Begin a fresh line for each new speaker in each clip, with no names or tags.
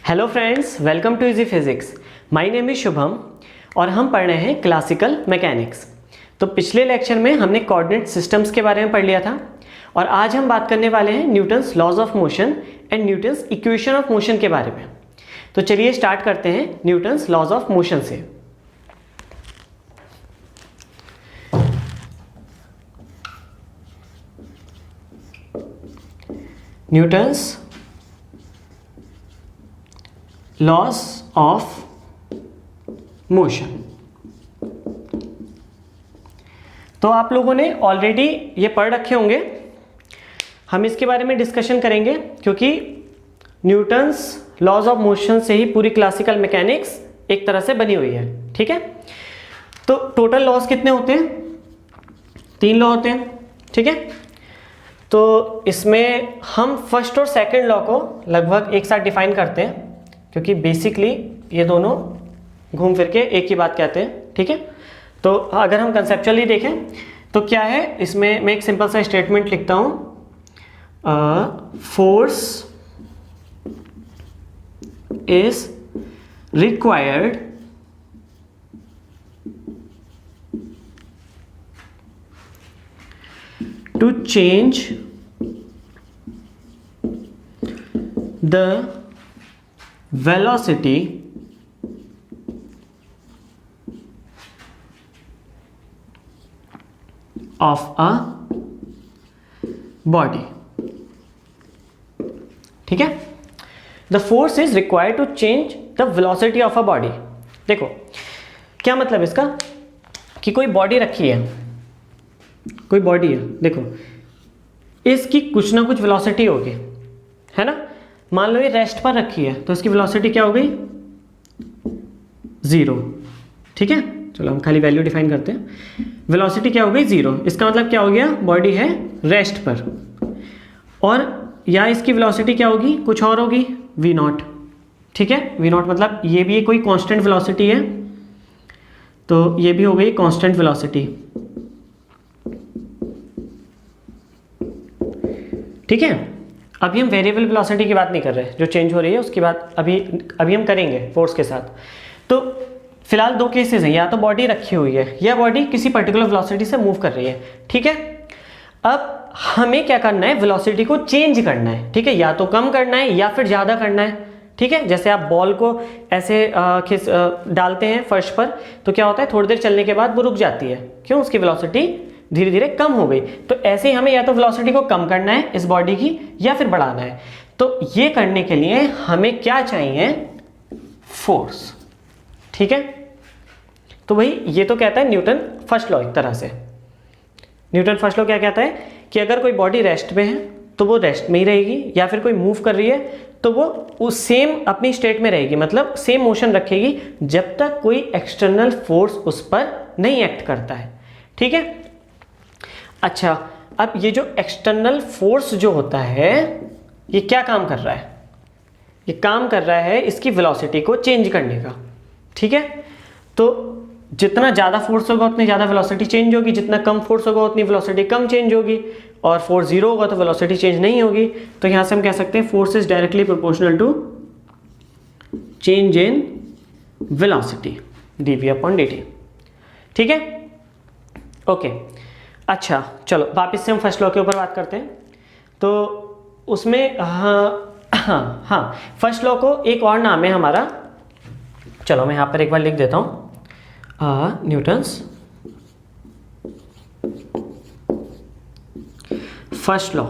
Hello friends, welcome to easy physics. My name is Shubham और हम पढ़ रहे हैं क्लासिकल मैकेनिक्स। तो पिछले लेक्चर में हमने कोऑर्डिनेट सिस्टम्स के बारे में पढ़ लिया था और आज हम बात करने वाले हैं Newton's laws of motion and Newton's equation of motion के बारे में। तो चलिए स्टार्ट करते हैं न्यूटन्स लॉज ऑफ मोशन से। Newton's laws of motion. तो आप लोगों ने ऑलरेडी ये पढ़ रखे होंगे। हम इसके बारे में डिस्कशन करेंगे क्योंकि न्यूटन्स लॉज ऑफ मोशन से ही पूरी क्लासिकल मैकेनिक्स एक तरह से बनी हुई है। ठीक है, तो टोटल लॉज कितने होते हैं? 3 लॉ होते हैं। ठीक है, तो इसमें हम फर्स्ट और सेकंड लॉ को लगभग एक साथ डिफाइन करते हैं क्योंकि बेसिकली ये दोनों घूम फिर के एक ही बात कहते हैं। ठीक है, तो अगर हम कंसेप्चुअली देखें तो क्या है, इसमें मैं एक सिंपल सा स्टेटमेंट लिखता हूं, force is required to change the velocity of a body। ठीक है, the force is required to change the velocity of a body। देखो क्या मतलब इसका, कि कोई बॉडी रखी है, कोई बॉडी है, देखो इसकी कुछ ना कुछ वेलोसिटी होगी, है ना। मान लो ये रेस्ट पर रखी है तो इसकी वेलोसिटी क्या हो गई? 0। ठीक है, चलो हम खाली वैल्यू डिफाइन करते हैं। वेलोसिटी क्या हो गई? 0। इसका मतलब क्या हो गया, बॉडी है रेस्ट पर, और या इसकी वेलोसिटी क्या होगी, कुछ और होगी, v0। ठीक है, v0 मतलब ये भी कोई कांस्टेंट वेलोसिटी है, तो ये भी हो गई कांस्टेंट वेलोसिटी। ठीक है, अभी हम वेरिएबल वेलोसिटी की बात नहीं कर रहे, जो चेंज हो रही है उसकी बात अभी हम करेंगे फोर्स के साथ। तो फिलहाल 2 केसेस हैं, या तो बॉडी रखी हुई है या बॉडी किसी पर्टिकुलर वेलोसिटी से मूव कर रही है। ठीक है, अब हमें क्या करना है, वेलोसिटी को चेंज करना है। ठीक है, या तो कम करना है या फिर ज़्यादा करना है। ठीक है, जैसे आप बॉल को ऐसे डालते हैं फर्श पर तो क्या होता है, थोड़ी देर चलने के बाद वो रुक जाती है। क्यों? उसकी वेलोसिटी धीरे धीरे कम हो गई। तो ऐसे ही हमें या तो वेलोसिटी को कम करना है इस बॉडी की या फिर बढ़ाना है। तो ये करने के लिए हमें क्या चाहिए? फोर्स। ठीक है, तो भाई ये तो कहता है न्यूटन फर्स्ट लॉ। एक तरह से न्यूटन फर्स्ट लॉ क्या कहता है कि अगर कोई बॉडी रेस्ट में है तो वो रेस्ट में ही रहेगी, या फिर कोई मूव कर रही है तो वो उस सेम अपनी स्टेट में रहेगी, मतलब सेम मोशन रखेगी जब तक कोई एक्सटर्नल फोर्स उस पर नहीं एक्ट करता है। ठीक है, अच्छा, अब ये जो एक्सटर्नल फोर्स जो होता है ये क्या काम कर रहा है? ये काम कर रहा है इसकी वेलोसिटी को चेंज करने का। ठीक है, तो जितना ज़्यादा फोर्स होगा उतनी ज़्यादा वेलोसिटी चेंज होगी, जितना कम फोर्स होगा उतनी वेलोसिटी कम चेंज होगी, और फोर्स 0 होगा तो वेलोसिटी चेंज नहीं होगी। तो यहाँ से हम कह सकते हैं force is directly proportional to change in velocity dv/dt। ठीक है, ओके। अच्छा चलो वापस से हम फर्स्ट लॉ के ऊपर बात करते हैं। तो उसमें हाँ फर्स्ट लॉ को एक और नाम है हमारा, चलो मैं यहाँ पर एक बार लिख देता हूँ, न्यूटन्स फर्स्ट लॉ।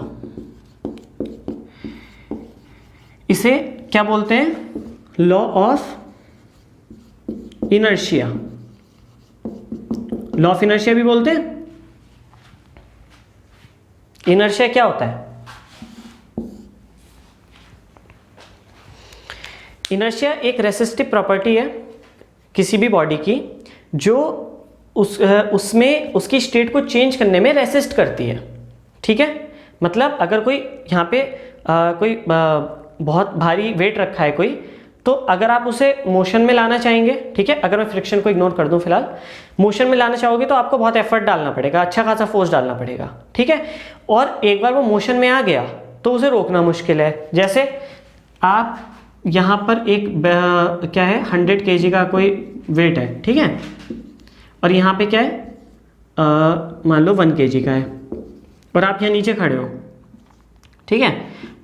इसे क्या बोलते हैं? Law of inertia. Law of inertia भी बोलते हैं। इनर्शिया क्या होता है? इनर्शिया एक रेसिस्टिव प्रॉपर्टी है किसी भी बॉडी की, जो उसमें उसकी स्टेट को चेंज करने में रेसिस्ट करती है। ठीक है, मतलब अगर कोई यहाँ पे कोई बहुत भारी वेट रखा है कोई, तो अगर आप उसे मोशन में लाना चाहेंगे, ठीक है, अगर मैं फ्रिक्शन को इग्नोर कर दूं फिलहाल, मोशन में लाना चाहोगे तो आपको बहुत एफर्ट डालना पड़ेगा, अच्छा खासा फोर्स डालना पड़ेगा, ठीक है। और एक बार वो मोशन में आ गया तो उसे रोकना मुश्किल है। जैसे आप यहाँ पर एक क्या है 100 kg का कोई वेट है, ठीक है, और यहाँ पे क्या है मान लो 1 kg का है, और आप यहाँ नीचे खड़े हो, ठीक है।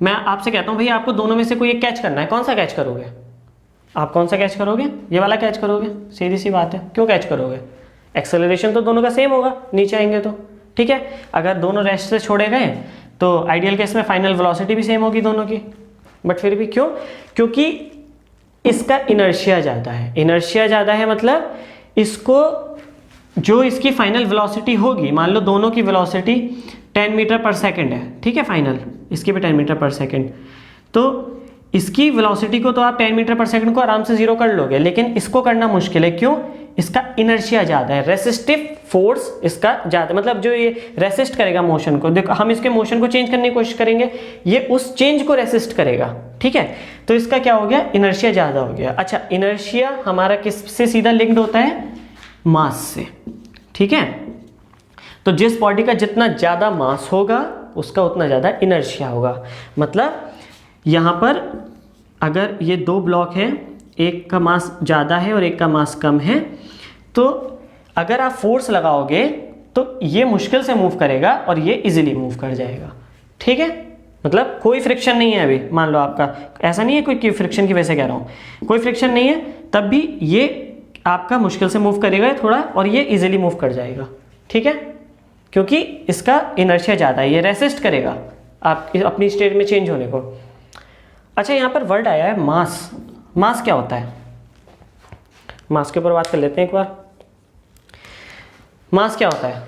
मैं आपसे कहता हूँ भैया आपको दोनों में से कोई एक कैच करना है, कौन सा कैच करोगे आप? कौन सा कैच करोगे? ये वाला कैच करोगे, सीधी सी बात है। क्यों कैच करोगे? एक्सेलरेशन तो दोनों का सेम होगा नीचे आएंगे तो, ठीक है। अगर दोनों रेस्ट से छोड़े गए तो आइडियल केस में फाइनल वेलोसिटी भी सेम होगी दोनों की, बट फिर भी क्यों? क्योंकि इसका इनर्शिया ज़्यादा है। इनर्शिया ज़्यादा है मतलब इसको जो इसकी फाइनल वेलोसिटी होगी, मान लो दोनों की वेलोसिटी 10 मीटर पर सेकेंड है, ठीक है, फाइनल इसकी भी 10 मीटर पर सेकेंड, तो इसकी वेलोसिटी को तो आप 10 मीटर पर सेकंड को आराम से जीरो कर लोगे, लेकिन इसको करना मुश्किल है। क्यों? इसका इनर्शिया ज़्यादा है, रेसिस्टिव फोर्स इसका ज़्यादा, मतलब जो ये रेसिस्ट करेगा मोशन को। देखो हम इसके मोशन को चेंज करने की कोशिश करेंगे, ये उस चेंज को रेसिस्ट करेगा, ठीक है। तो इसका क्या हो गया? इनर्शिया ज़्यादा हो गया। अच्छा, इनर्शिया हमारा किससे सीधा लिंक्ड होता है? मास से, ठीक है। तो जिस बॉडी का जितना ज़्यादा मास होगा उसका उतना ज़्यादा इनर्शिया होगा। मतलब यहाँ पर अगर ये दो ब्लॉक हैं, एक का मास ज़्यादा है और एक का मास कम है, तो अगर आप फोर्स लगाओगे तो ये मुश्किल से मूव करेगा और ये इजीली मूव कर जाएगा, ठीक है। मतलब कोई फ्रिक्शन नहीं है अभी, मान लो आपका, ऐसा नहीं है कोई फ्रिक्शन की वजह से कह रहा हूँ, कोई फ्रिक्शन नहीं है, तब भी ये आपका मुश्किल से मूव करेगा थोड़ा और ये इजीली मूव कर जाएगा, ठीक है, क्योंकि इसका इनर्शिया ज़्यादा है, ये रेसिस्ट करेगा आप अपनी स्टेट में चेंज होने को। अच्छा, यहाँ पर वर्ड आया है मास। मास क्या होता है? मास के ऊपर बात कर लेते हैं एक बार। मास क्या होता है?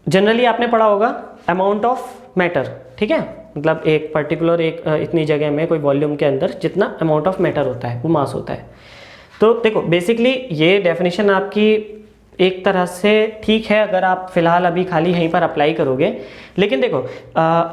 जनरली आपने पढ़ा होगा अमाउंट ऑफ मैटर, ठीक है, मतलब एक पर्टिकुलर एक इतनी जगह में कोई वॉल्यूम के अंदर जितना अमाउंट ऑफ मैटर होता है वो मास होता है। तो देखो बेसिकली ये डेफिनेशन आपकी एक तरह से ठीक है अगर आप फिलहाल अभी खाली यहीं पर अप्लाई करोगे, लेकिन देखो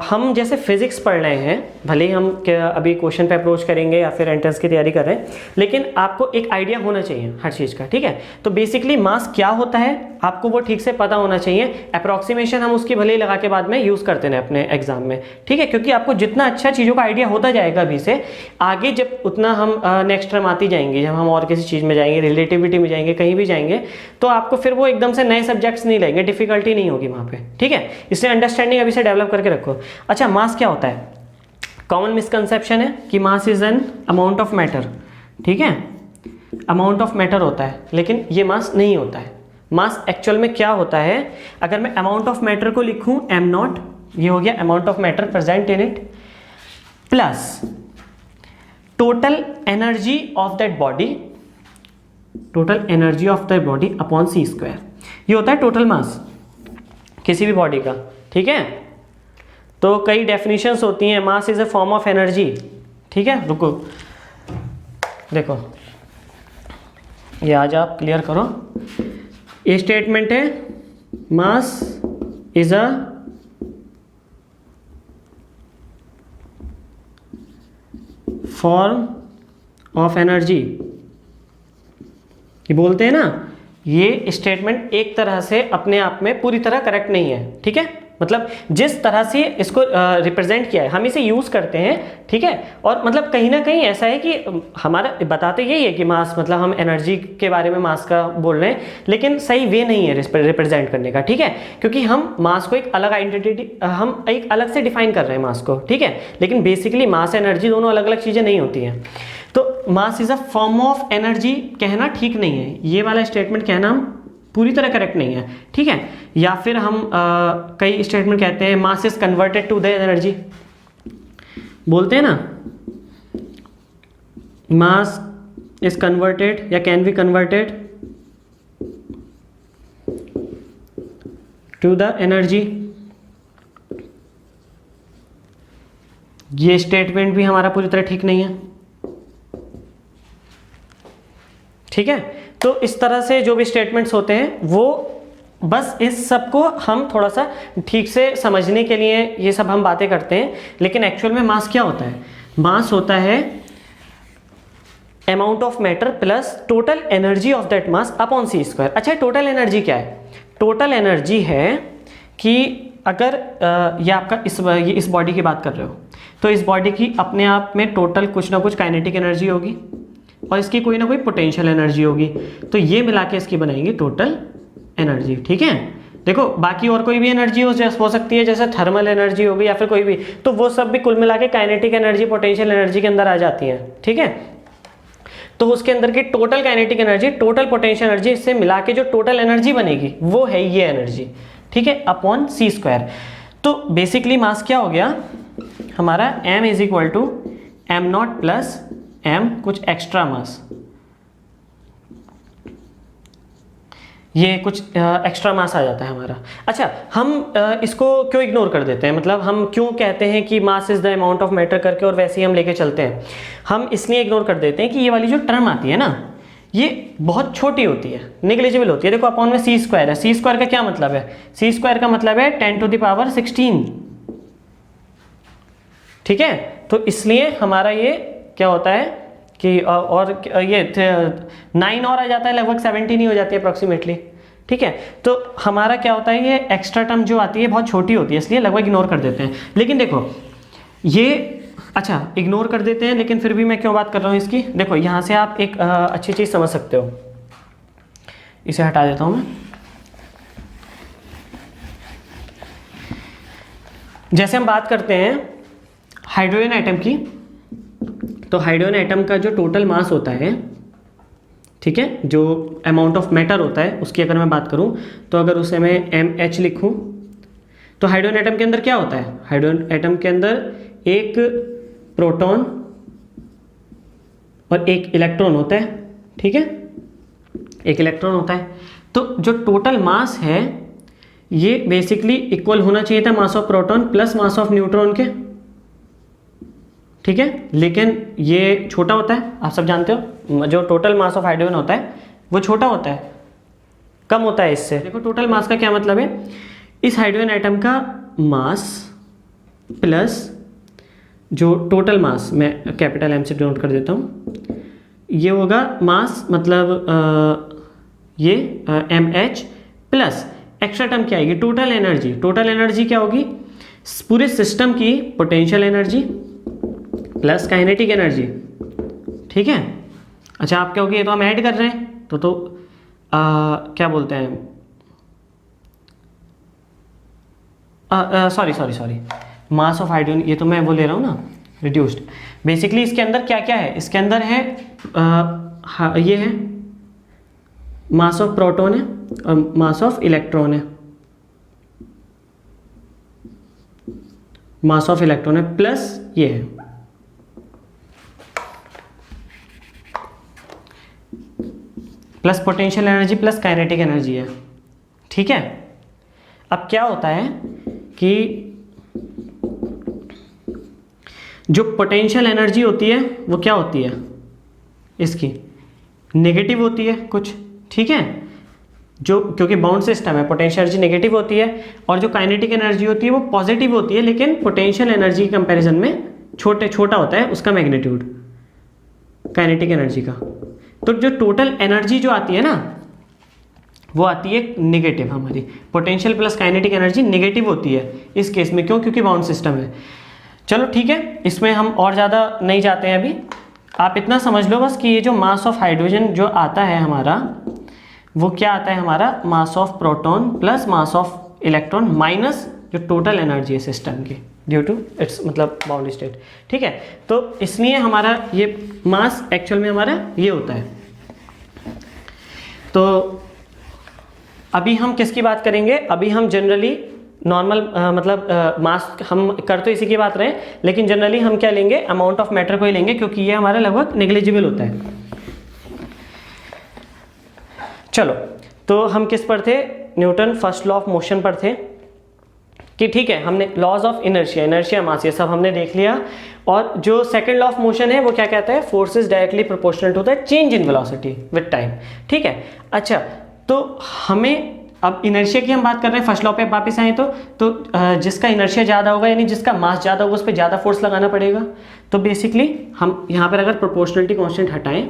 हम जैसे फिजिक्स पढ़ रहे हैं, भले ही हम अभी क्वेश्चन पे अप्रोच करेंगे या फिर एंट्रेंस की तैयारी कर रहे हैं, लेकिन आपको एक आइडिया होना चाहिए हर चीज़ का, ठीक है। तो बेसिकली मास क्या होता है आपको वो ठीक से पता होना चाहिए। अप्रॉक्सीमेशन हम उसकी भले ही लगा के बाद में यूज़ करते हैं अपने एग्जाम में, ठीक है, क्योंकि आपको जितना अच्छा चीज़ों का आइडिया होता जाएगा अभी से आगे, जब उतना हम नेक्स्ट टर्म आती जाएंगे, जब हम और किसी चीज़ में जाएंगे, रिलेटिविटी में जाएंगे, कहीं भी जाएंगे, तो आपको फिर वो एकदम से नए सब्जेक्ट्स नहीं लगेंगे, डिफिकल्टी नहीं होगी वहाँ पे, ठीक है। इसलिए अंडरस्टैंडिंग अभी से डेवलप करके रखो। अच्छा, मास क्या होता है? कॉमन मिसकंसेप्शन है कि mass is an amount of matter, ठीक है, अमाउंट ऑफ मैटर होता है, लेकिन ये मास नहीं होता है। मास एक्चुअल में क्या होता है? अगर मैं अमाउंट ऑफ मैटर को लिखूं एम नॉट, ये हो गया amount of matter present in it, plus total energy of that body, total energy of the body upon c square, ये होता है टोटल मास किसी भी बॉडी का, ठीक है। तो कई डेफिनेशंस होती हैं, mass is a form of energy, ठीक है। रुको देखो ये आज आप क्लियर करो, ये स्टेटमेंट है mass is a form of energy, ये बोलते हैं ना, ये स्टेटमेंट एक तरह से अपने आप में पूरी तरह करेक्ट नहीं है, ठीक है। मतलब जिस तरह से इसको रिप्रेजेंट किया है हम इसे यूज़ करते हैं, ठीक है, और मतलब कहीं ना कहीं ऐसा है कि हमारा बताते यही है कि मास, मतलब हम एनर्जी के बारे में मास का बोल रहे हैं, लेकिन सही वे नहीं है रिप्रेजेंट करने का, ठीक है, क्योंकि हम मास को एक अलग आइडेंटिटी, हम एक अलग से डिफाइन कर रहे हैं मास को, ठीक है, लेकिन बेसिकली मास एनर्जी दोनों अलग अलग चीज़ें नहीं होती हैं। तो mass is a form of energy कहना ठीक नहीं है, ये वाला स्टेटमेंट कहना हम पूरी तरह करेक्ट नहीं है, ठीक है। या फिर हम कई स्टेटमेंट कहते हैं mass is converted to the energy, बोलते हैं ना, मास इज कन्वर्टेड या can be converted to the energy, ये स्टेटमेंट भी हमारा पूरी तरह ठीक नहीं है, ठीक है। तो इस तरह से जो भी स्टेटमेंट्स होते हैं वो बस इस सब को हम थोड़ा सा ठीक से समझने के लिए ये सब हम बातें करते हैं, लेकिन एक्चुअल में मास क्या होता है? मास होता है amount of matter plus total energy of that mass upon c square. अच्छा, टोटल एनर्जी क्या है? टोटल एनर्जी है कि अगर ये आपका इस बॉडी की बात कर रहे हो, तो इस बॉडी की अपने आप में टोटल कुछ ना कुछ काइनेटिक एनर्जी होगी और इसकी कोई ना कोई पोटेंशियल एनर्जी होगी, तो ये मिला के इसकी बनाएंगे टोटल एनर्जी। ठीक है, देखो बाकी और कोई भी एनर्जी हो सकती है, जैसे थर्मल एनर्जी होगी या फिर कोई भी, तो वो सब भी कुल मिला के काइनेटिक एनर्जी पोटेंशियल एनर्जी के अंदर आ जाती है। ठीक है, तो उसके अंदर की total kinetic energy, total potential energy, इससे मिला के जो टोटल एनर्जी बनेगी वो है ये एनर्जी। ठीक है, अपॉन सी स्क्वायर। तो बेसिकली मास क्या हो गया हमारा, m is equal to m not plus m कुछ एक्स्ट्रा मास, ये कुछ एक्स्ट्रा मास आ जाता है हमारा। अच्छा, हम इसको क्यों इग्नोर कर देते हैं, मतलब हम क्यों कहते हैं कि mass is the amount of matter करके और वैसे ही हम लेके चलते हैं। हम इसलिए इग्नोर कर देते हैं कि ये वाली जो टर्म आती है ना, ये बहुत छोटी होती है, नेग्लिजिबल होती है। देखो अपॉन में सी स्क्वायर है, सी स्क्वायर का क्या मतलब है, सी स्क्वायर का मतलब है 10⁻16। ठीक है, तो इसलिए हमारा ये क्या होता है कि और ये 9 और आ जाता है, लगभग 17 ही हो जाती है अप्रॉक्सीमेटली। ठीक है, तो हमारा क्या होता है, ये एक्स्ट्रा टर्म जो आती है बहुत छोटी होती है, इसलिए लगभग इग्नोर कर देते हैं। लेकिन देखो ये, अच्छा इग्नोर कर देते हैं, लेकिन फिर भी मैं क्यों बात कर रहा हूँ इसकी, देखो यहाँ से आप एक अच्छी चीज़ समझ सकते हो। इसे हटा देता हूँ मैं। जैसे हम बात करते हैं हाइड्रोजन एटम की, तो हाइड्रोजन एटम का जो टोटल मास होता है, ठीक है, जो अमाउंट ऑफ मैटर होता है उसकी अगर मैं बात करूं, तो अगर उसे मैं mh लिखूं, तो हाइड्रोजन एटम के अंदर क्या होता है, हाइड्रोजन एटम के अंदर एक प्रोटॉन और एक इलेक्ट्रॉन होता है। ठीक है, एक इलेक्ट्रॉन होता है। तो जो टोटल मास है ये बेसिकली इक्वल होना चाहिए था mass of proton plus mass of neutron के। ठीक है, लेकिन ये छोटा होता है, आप सब जानते हो, जो टोटल मास ऑफ हाइड्रोजन होता है वो छोटा होता है, कम होता है इससे। देखो टोटल मास का क्या मतलब है, इस हाइड्रोजन एटम का मास प्लस जो टोटल मास, मैं कैपिटल एम से डिनोट कर देता हूँ, ये होगा मास, मतलब ये mh प्लस एक्स्ट्रा टर्म क्या आएगी, टोटल एनर्जी। टोटल एनर्जी क्या होगी, पूरे सिस्टम की potential energy plus kinetic energy. ठीक है, अच्छा आप क्या होगी, ये तो हम ऐड कर रहे हैं, तो क्या बोलते हैं, सॉरी मास ऑफ हाइड्रोजन, ये तो मैं वो ले रहा हूँ ना रिड्यूस्ड। बेसिकली इसके अंदर क्या क्या है, इसके अंदर है ये है मास ऑफ प्रोटॉन है और मास ऑफ इलेक्ट्रॉन है, मास ऑफ इलेक्ट्रॉन है प्लस ये है plus potential energy plus kinetic energy है। ठीक है, अब क्या होता है कि जो पोटेंशियल एनर्जी होती है वो क्या होती है, इसकी नेगेटिव होती है कुछ। ठीक है, जो क्योंकि बाउंड सिस्टम है, पोटेंशियल एनर्जी नेगेटिव होती है, और जो काइनेटिक एनर्जी होती है वो पॉजिटिव होती है, लेकिन पोटेंशियल एनर्जी के कंपैरिजन में छोटा होता है उसका मैग्नीट्यूड काइनेटिक एनर्जी का। तो जो टोटल एनर्जी जो आती है ना, वो आती है नेगेटिव, हमारी potential plus kinetic energy negative होती है इस केस में। क्यों, क्योंकि बाउंड सिस्टम है। चलो ठीक है, इसमें हम और ज़्यादा नहीं जाते हैं अभी, आप इतना समझ लो बस कि ये जो मास ऑफ हाइड्रोजन जो आता है हमारा, वो क्या आता है हमारा, mass of proton plus mass of electron minus जो टोटल एनर्जी है सिस्टम की ड्यू टू इट्स मतलब बाउंड स्टेट। ठीक है, तो इसलिए हमारा ये मास एक्चुअल में हमारा ये होता है। तो अभी हम किसकी बात करेंगे, अभी हम जनरली नॉर्मल मतलब मास हम कर तो इसी की बात रहे, लेकिन जनरली हम क्या लेंगे, अमाउंट ऑफ मैटर को ही लेंगे, क्योंकि ये हमारा लगभग नेग्लिजिबल होता है। चलो, तो हम किस पर थे, Newton first law of motion पर थे कि ठीक है, हमने लॉज ऑफ इनर्शिया, इनर्शिया मास, ये सब हमने देख लिया। और जो सेकंड लॉ ऑफ मोशन है वो क्या कहता है, force is directly proportional to the change in velocity with time. ठीक है, अच्छा तो हमें अब इनर्शिया की हम बात कर रहे हैं, फर्स्ट लॉ पे वापस आए तो जिसका इनर्शिया ज़्यादा होगा, यानी जिसका मास ज़्यादा होगा, उस पर ज़्यादा फोर्स लगाना पड़ेगा। तो बेसिकली हम यहाँ पर अगर प्रोपोर्शनलिटी कांस्टेंट हटाएं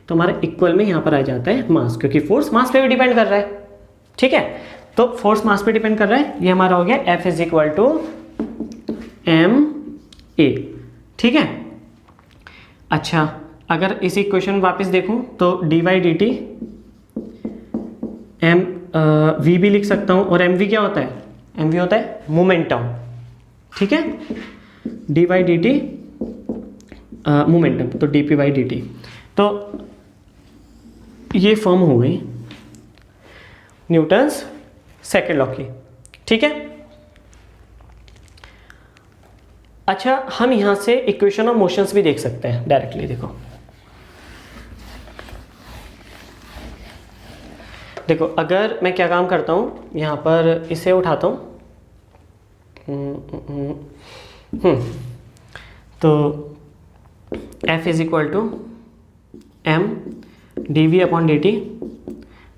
तो हमारा इक्वल में यहाँ पर आ जाता है मास, क्योंकि फोर्स मास पे भी डिपेंड कर रहा है। ठीक है, तो फोर्स मास पे डिपेंड कर रहा है, ये हमारा हो गया F is equal to m a, ठीक है। अच्छा, अगर इसी क्वेश्चन में वापस देखूं तो d Y D t m v भी लिख सकता हूं, और एम वी क्या होता है, एम वी होता है मोमेंटम, ठीक है। D Y D T momentum, तो D P Y D T, तो ये फॉर्म हो गई न्यूटन्स सेकेंड लॉ की, ठीक है। अच्छा, हम यहां से इक्वेशन ऑफ मोशंस भी देख सकते हैं डायरेक्टली। देखो अगर मैं क्या काम करता हूँ, यहाँ पर इसे उठाता हूँ, तो F is equal to M D we upon D T,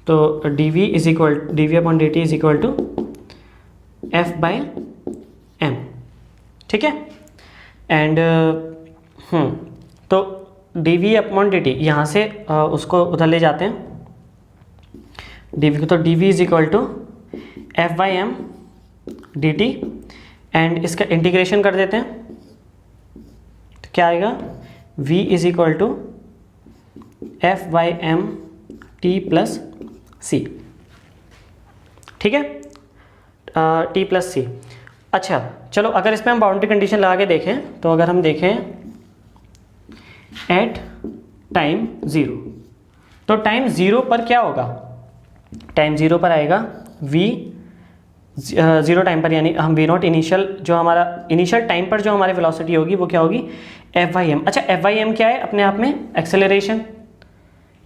तो D we upon D T is equal to F by M, ठीक है। एंड तो D we upon D T यहाँ से उसको उधर ले जाते हैं डी वी को, तो D we is equal to F by M D T, and इसका इंटीग्रेशन कर देते हैं, तो क्या आएगा, v is equal to F by M T plus C, ठीक है, टी प्लस सी। अच्छा चलो, अगर इसमें हम बाउंड्री कंडीशन लगा के देखें, तो अगर हम देखें एट टाइम 0, तो टाइम 0 पर क्या होगा, टाइम 0 पर आएगा v 0 टाइम पर, यानी हम v नॉट इनिशियल, जो हमारा इनिशियल टाइम पर जो हमारी वेलोसिटी होगी वो क्या होगी, एफ बाई एम। अच्छा, एफ बाई एम क्या है अपने आप में, एक्सेलरेशन,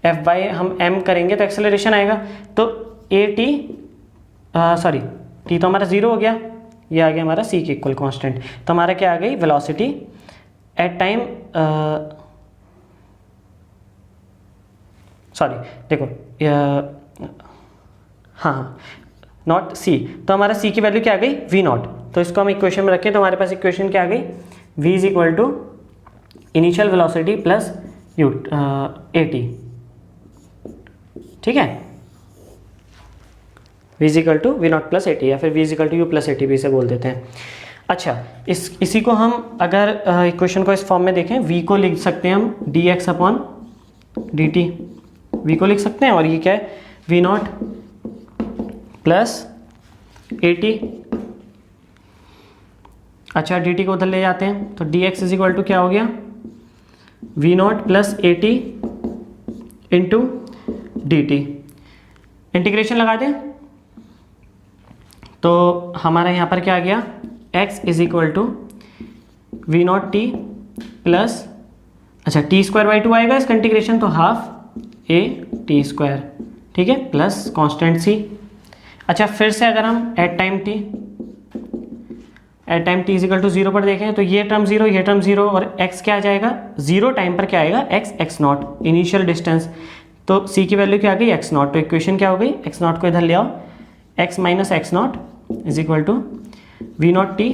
एफ बाई हम एम करेंगे तो एक्सेलरेशन आएगा, तो ए टी सॉरी टी तो हमारा 0 हो गया, ये आ गया हमारा सी के इक्वल कांस्टेंट, तो हमारा क्या आ गई वेलोसिटी एट टाइम, सॉरी देखो हाँ नॉट सी, तो हमारा सी की वैल्यू क्या आ गई, वी नॉट, तो इसको हम इक्वेशन में रखें, तो हमारे पास इक्वेशन क्या आ गई, v is equal to initial velocity plus u a t, ठीक है, v is equal to v not plus a t, या फिर v is equal to u plus a t भी इसे बोल देते हैं। अच्छा, इसी को हम अगर इक्वेशन को इस फॉर्म में देखें, v को लिख सकते हैं हम d x upon D t, v को लिख सकते हैं, और ये क्या है, v not plus a t. अच्छा, डी टी को उधर ले जाते हैं, तो d x is equal to क्या हो गया, v not plus a t into d t, integration लगा दें, तो हमारा यहाँ पर क्या आ गया, x is equal to v not t plus, अच्छा टी स्क्वायर बाई 2 आएगा इसका इंटीग्रेशन, तो हाफ ए टी स्क्वायर, ठीक है, प्लस कांस्टेंट सी। अच्छा, फिर से अगर हम at time t is equal to 0 पर देखें, तो ये टर्म 0, ये टर्म 0, और x क्या आ जाएगा, 0 टाइम पर क्या आएगा, x नॉट इनिशियल डिस्टेंस, तो c की वैल्यू क्या आ गई, x नॉट, तो इक्वेशन क्या हो गई, x नॉट को इधर ले आओ, x minus x not is equal to v not t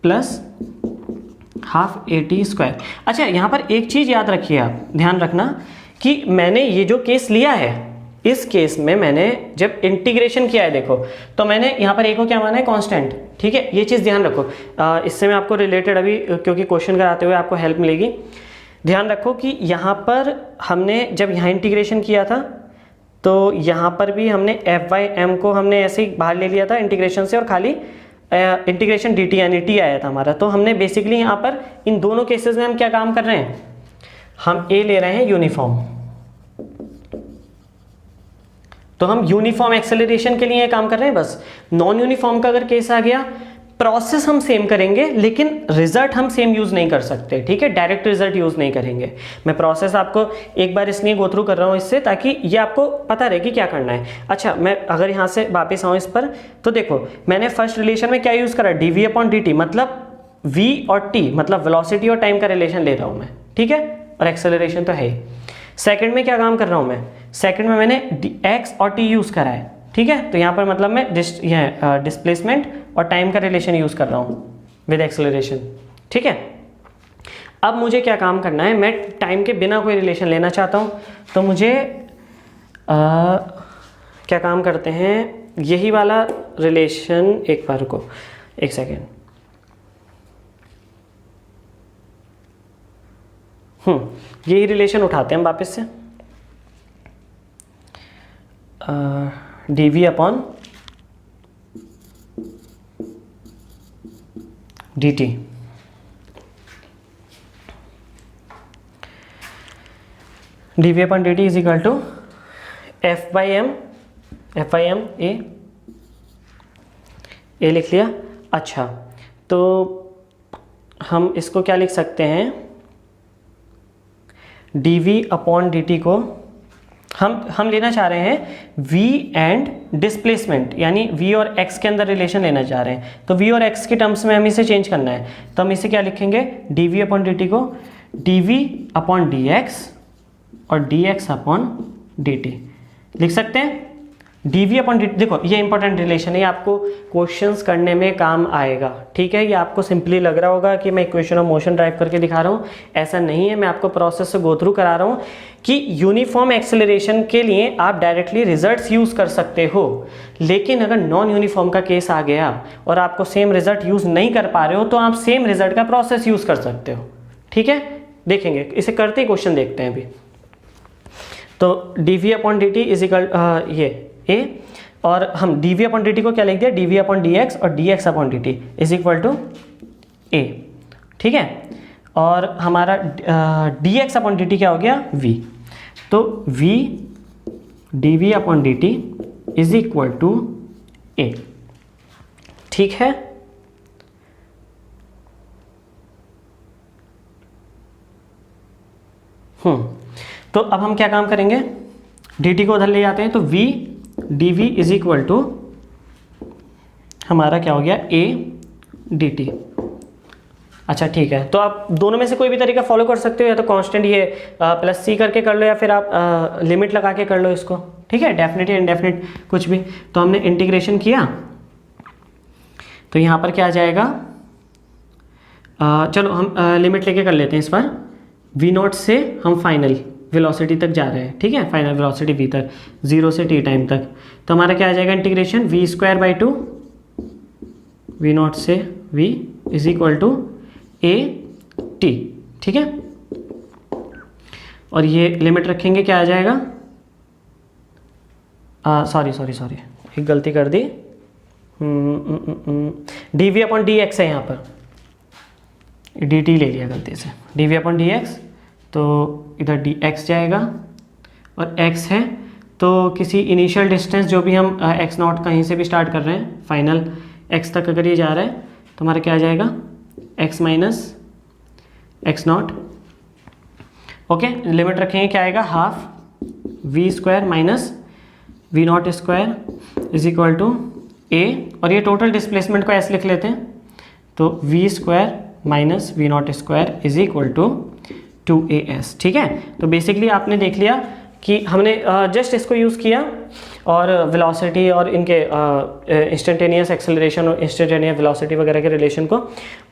plus half a t square. अच्छा, यहाँ पर एक चीज़ याद रखिए, आप ध्यान रखना कि मैंने ये जो केस लिया है, इस केस में मैंने जब इंटीग्रेशन किया है, देखो तो मैंने यहाँ पर ए को क्या माना है, कांस्टेंट, ठीक है, ये चीज़ ध्यान रखो। इससे मैं आपको रिलेटेड अभी, क्योंकि क्वेश्चन कराते हुए आपको हेल्प मिलेगी, ध्यान रखो कि यहाँ पर हमने जब यहाँ इंटीग्रेशन किया था, तो यहाँ पर भी हमने एफ बाई एम को हमने ऐसे ही बाहर ले लिया था इंटीग्रेशन से, और खाली इंटीग्रेशन डी टी यानी टी आया था हमारा। तो हमने बेसिकली यहाँ पर इन दोनों केसेस में हम क्या काम कर रहे हैं, हम ए ले रहे हैं यूनिफॉर्म, तो हम यूनिफॉर्म एक्सेलरेशन के लिए काम कर रहे हैं बस। नॉन यूनिफॉर्म का अगर केस आ गया, प्रोसेस हम सेम करेंगे लेकिन रिजल्ट हम सेम यूज नहीं कर सकते, ठीक है, डायरेक्ट रिजल्ट यूज नहीं करेंगे। मैं प्रोसेस आपको एक बार इसलिए गो थ्रू कर रहा हूँ इससे, ताकि ये आपको पता रहे कि क्या करना है। अच्छा, मैं अगर यहाँ से वापस आऊँ इस पर, तो देखो मैंने फर्स्ट रिलेशन में क्या यूज करा, d we upon D t, मतलब v और t मतलब वेलोसिटी और टाइम का रिलेशन ले रहा हूँ मैं, ठीक है, और एक्सेलरेशन तो है ही। सेकंड में क्या काम कर रहा हूँ मैं, सेकंड में मैंने x और t यूज करा है, ठीक है, तो यहाँ पर मतलब मैं डिस्प्लेसमेंट और टाइम का रिलेशन यूज कर रहा हूँ विद एक्सेलरेशन, ठीक है। अब मुझे क्या काम करना है, मैं टाइम के बिना कोई रिलेशन लेना चाहता हूँ, तो मुझे क्या काम करते हैं, यही वाला रिलेशन, एक बार रुको, एक सेकेंड। यही रिलेशन उठाते हैं हम वापस से, dv upon dt। dv upon dt is equal to f by m a लिख लिया। अच्छा, तो हम इसको क्या लिख सकते हैं, dv अपॉन dt को हम लेना चाह रहे हैं v एंड डिस्प्लेसमेंट, यानी v और x के अंदर रिलेशन लेना चाह रहे हैं। तो v और x के टर्म्स में हमें इसे चेंज करना है, तो हम इसे क्या लिखेंगे, dv अपॉन dt को dv अपॉन dx और dx अपॉन dt लिख सकते हैं। dv अपॉन dt, देखो ये इंपॉर्टेंट रिलेशन है, ये आपको क्वेश्चंस करने में काम आएगा, ठीक है। ये आपको सिंपली लग रहा होगा कि मैं इक्वेशन ऑफ मोशन ड्राइव करके दिखा रहा हूँ, ऐसा नहीं है। मैं आपको प्रोसेस से गो थ्रू करा रहा हूँ कि यूनिफॉर्म एक्सेलरेशन के लिए आप डायरेक्टली रिजल्ट्स यूज़ कर सकते हो, लेकिन अगर नॉन यूनिफॉर्म का केस आ गया और आपको सेम रिजल्ट यूज़ नहीं कर पा रहे हो, तो आप सेम रिजल्ट का प्रोसेस यूज़ कर सकते हो, ठीक है। देखेंगे, इसे करते ही क्वेश्चन देखते हैं अभी। तो dv upon dt is equal ये a, और हम dv अपॉन dt को क्या लिख दिया, dv अपॉन dx और dx upon dt is equal to a, ठीक है। और हमारा dx अपॉन dt क्या हो गया, v। तो v dv upon dt is equal to a, ठीक है। तो अब हम क्या काम करेंगे, dt को उधर ले जाते हैं, तो v dv is equal to हमारा क्या हो गया, a dt। अच्छा ठीक है, तो आप दोनों में से कोई भी तरीका फॉलो कर सकते हो, या तो कांस्टेंट ये प्लस c करके कर लो, या फिर आप लिमिट लगा के कर लो इसको, ठीक है, डेफिनेट या इनडेफिनेट कुछ भी। तो हमने इंटीग्रेशन किया, तो यहाँ पर क्या आ जाएगा, चलो हम लिमिट लेके कर लेते हैं इस बार। v नॉट से हम फाइनल वेलोसिटी तक जा रहे हैं, ठीक है, फाइनल वेलोसिटी v तक, 0 से t टाइम तक। तो हमारा क्या आ जाएगा, integration v square by 2 v not से v is equal to a t, ठीक है। और ये लिमिट रखेंगे, क्या आ जाएगा, सॉरी एक गलती कर दी, dv अपॉन dx है यहाँ पर, dt ले लिया गलती से, dv अपॉन dx, तो इधर dx जाएगा और x है, तो किसी इनिशियल डिस्टेंस जो भी हम x नॉट कहीं से भी स्टार्ट कर रहे हैं, फाइनल x तक अगर ये जा रहा है, तो हमारा क्या आ जाएगा, x minus x not, okay. Limit रखेंगे, क्या आएगा, half v square minus v not square is equal to a, और ये टोटल डिस्प्लेसमेंट को s लिख लेते हैं, तो v square minus v not square is equal to 2as, ठीक है। तो बेसिकली आपने देख लिया कि हमने जस्ट इसको यूज़ किया, और वेलोसिटी और इनके इंस्टेंटेनियस एक्सेलरेशन और इंस्टेंटेनियस वेलोसिटी वगैरह के रिलेशन को,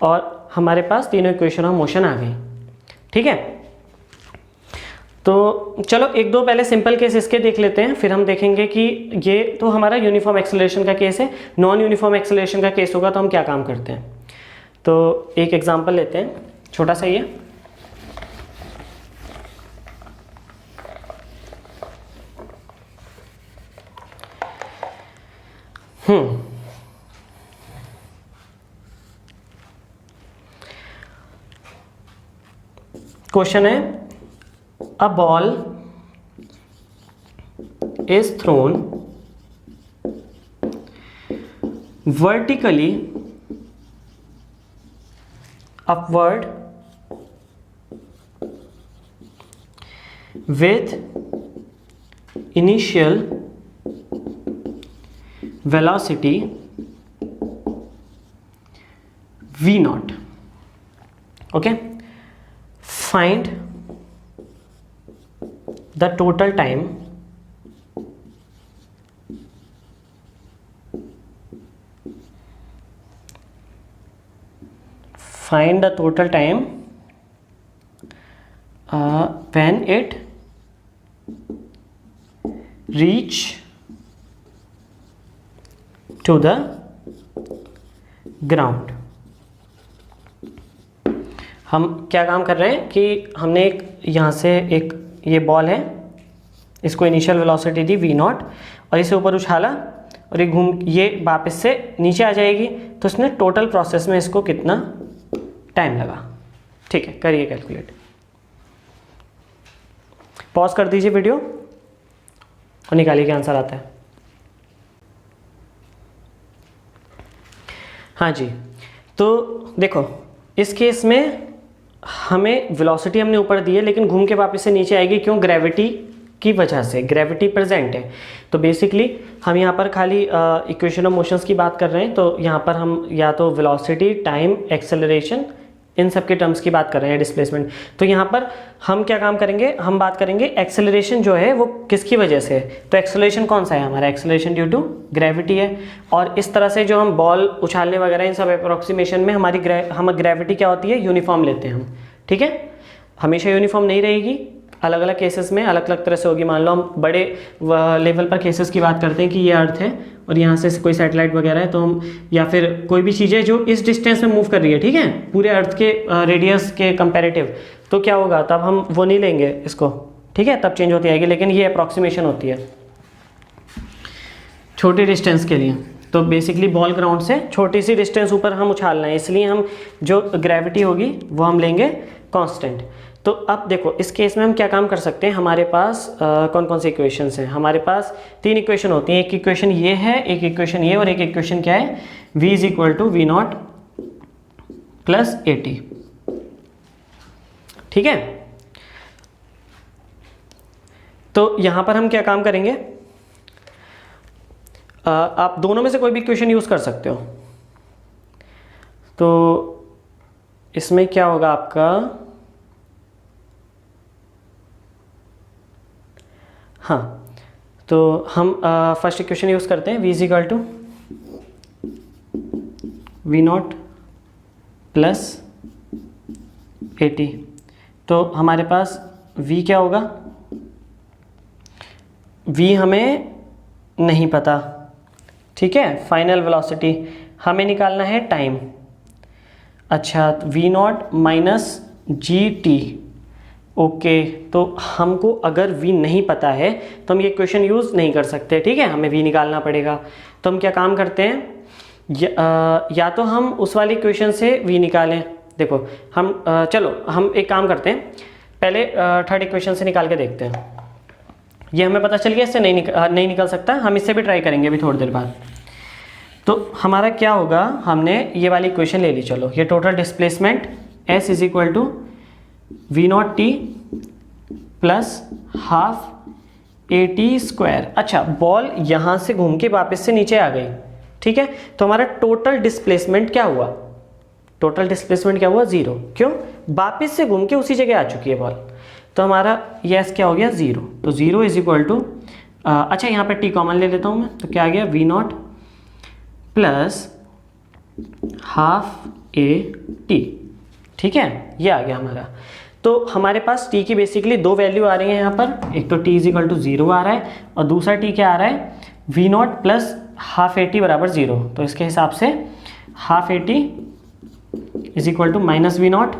और हमारे पास तीनों इक्वेशन ऑफ मोशन आ गई, ठीक है। तो चलो एक दो पहले सिंपल केस इसके देख लेते हैं, फिर हम देखेंगे कि ये तो हमारा यूनिफॉर्म एक्सेलरेशन का केस है। नॉन यूनिफॉर्म एक्सेलरेशन का केस होगा तो हम क्या काम करते हैं। तो एक एग्जांपल लेते हैं, छोटा सा ही है। क्वेश्चन है, a ball is thrown vertically upward with initial velocity v naught. Okay, find the total time when it reach to the ground. हम क्या काम कर रहे हैं कि हमने एक यहाँ से एक ये बॉल है, इसको initial velocity the v not और इसे ऊपर उछाला और ये वापस से नीचे आ जाएगी, तो इसने टोटल प्रोसेस में इसको कितना टाइम लगा। ठीक है, करिए कैलकुलेट। पॉज कर दीजिए वीडियो और निकालिए क्या आंसर आता है। हाँ जी, तो देखो इस केस में हमें वेलोसिटी हमने ऊपर दी है लेकिन घूम के वापस से नीचे आएगी, क्यों? ग्रेविटी की वजह से, ग्रेविटी प्रेजेंट है। तो बेसिकली हम यहाँ पर खाली इक्वेशन ऑफ मोशंस की बात कर रहे हैं, तो यहाँ पर हम या तो वेलोसिटी, टाइम, एक्सेलरेशन, इन सब के टर्म्स की बात कर रहे हैं, डिस्प्लेसमेंट। तो यहाँ पर हम क्या काम करेंगे, हम बात करेंगे एक्सेलरेशन जो है वो किसकी वजह से है। तो एक्सेलरेशन कौन सा है हमारा? एक्सेलरेशन ड्यू टू ग्रेविटी है। और इस तरह से जो हम बॉल उछालने वगैरह इन सब अप्रोक्सीमेशन में हम ग्रेविटी क्या होती है, यूनिफॉर्म लेते हैं हम। ठीक है, हमेशा यूनिफॉर्म नहीं रहेगी, अलग अलग केसेस में अलग अलग तरह से होगी। मान लो हम बड़े लेवल पर केसेस की बात करते हैं कि ये अर्थ है और यहाँ से कोई सैटेलाइट वगैरह है, तो हम या फिर कोई भी चीज़ें जो इस डिस्टेंस में मूव कर रही है, ठीक है, पूरे अर्थ के रेडियस के कंपैरेटिव, तो क्या होगा, तब हम वो नहीं लेंगे इसको, ठीक है, तब चेंज होती आएगी। लेकिन ये अप्रॉक्सीमेशन होती है छोटी डिस्टेंस के लिए। तो बेसिकली बॉल ग्राउंड से छोटी सी डिस्टेंस ऊपर हम उछालना है, इसलिए हम जो ग्रेविटी होगी वो हम लेंगे कांस्टेंट। तो अब देखो इस केस में हम क्या काम कर सकते हैं, हमारे पास कौन कौन सी इक्वेशंस हैं। हमारे पास 3 इक्वेशन होती हैं, एक इक्वेशन ये है, एक इक्वेशन ये, और एक इक्वेशन क्या है, v is equal to v not plus AT। ठीक है, तो यहां पर हम क्या काम करेंगे, आप दोनों में से कोई भी इक्वेशन यूज कर सकते हो। तो इसमें क्या होगा आपका, हाँ, तो हम फर्स्ट इक्वेशन यूज करते हैं, v is equal to v not plus AT। तो हमारे पास v क्या होगा, v हमें नहीं पता, ठीक है, फाइनल वेलोसिटी हमें निकालना है टाइम। अच्छा, v not minus GT। Okay, तो हमको अगर v नहीं पता है तो हम ये इक्वेशन यूज़ नहीं कर सकते, ठीक है, हमें v निकालना पड़ेगा। तो हम क्या काम करते हैं, या तो हम उस वाली इक्वेशन से v निकालें। देखो हम चलो हम एक काम करते हैं, पहले थर्ड इक्वेशन से निकाल के देखते हैं। ये हमें पता चल गया, इससे नहीं निकल सकता, हम इससे भी ट्राई करेंगे अभी थोड़ी देर बाद। तो हमारा क्या होगा, हमने ये वाली इक्वेशन ले ली, चलो ये total displacement s is equal to v not t plus half AT square. अच्छा, बॉल यहाँ से घूम के वापस से नीचे आ गई, ठीक है, तो हमारा टोटल डिस्प्लेसमेंट क्या हुआ, टोटल डिस्प्लेसमेंट क्या हुआ, 0। क्यों, वापस से घूम के उसी जगह आ चुकी है बॉल, तो हमारा ये s क्या हो गया, 0। तो 0 इज इक्वल टू, अच्छा यहाँ पर t कॉमन ले लेता हूँ मैं, तो क्या आ गया, v not plus half AT। ठीक है, ये आ गया हमारा। तो हमारे पास t की बेसिकली 2 वैल्यू आ रही है यहाँ पर, एक तो t इज इक्वल टू 0 आ रहा है और दूसरा t क्या आ रहा है, v not plus half AT बराबर 0। तो इसके हिसाब से half AT is equal to minus we not,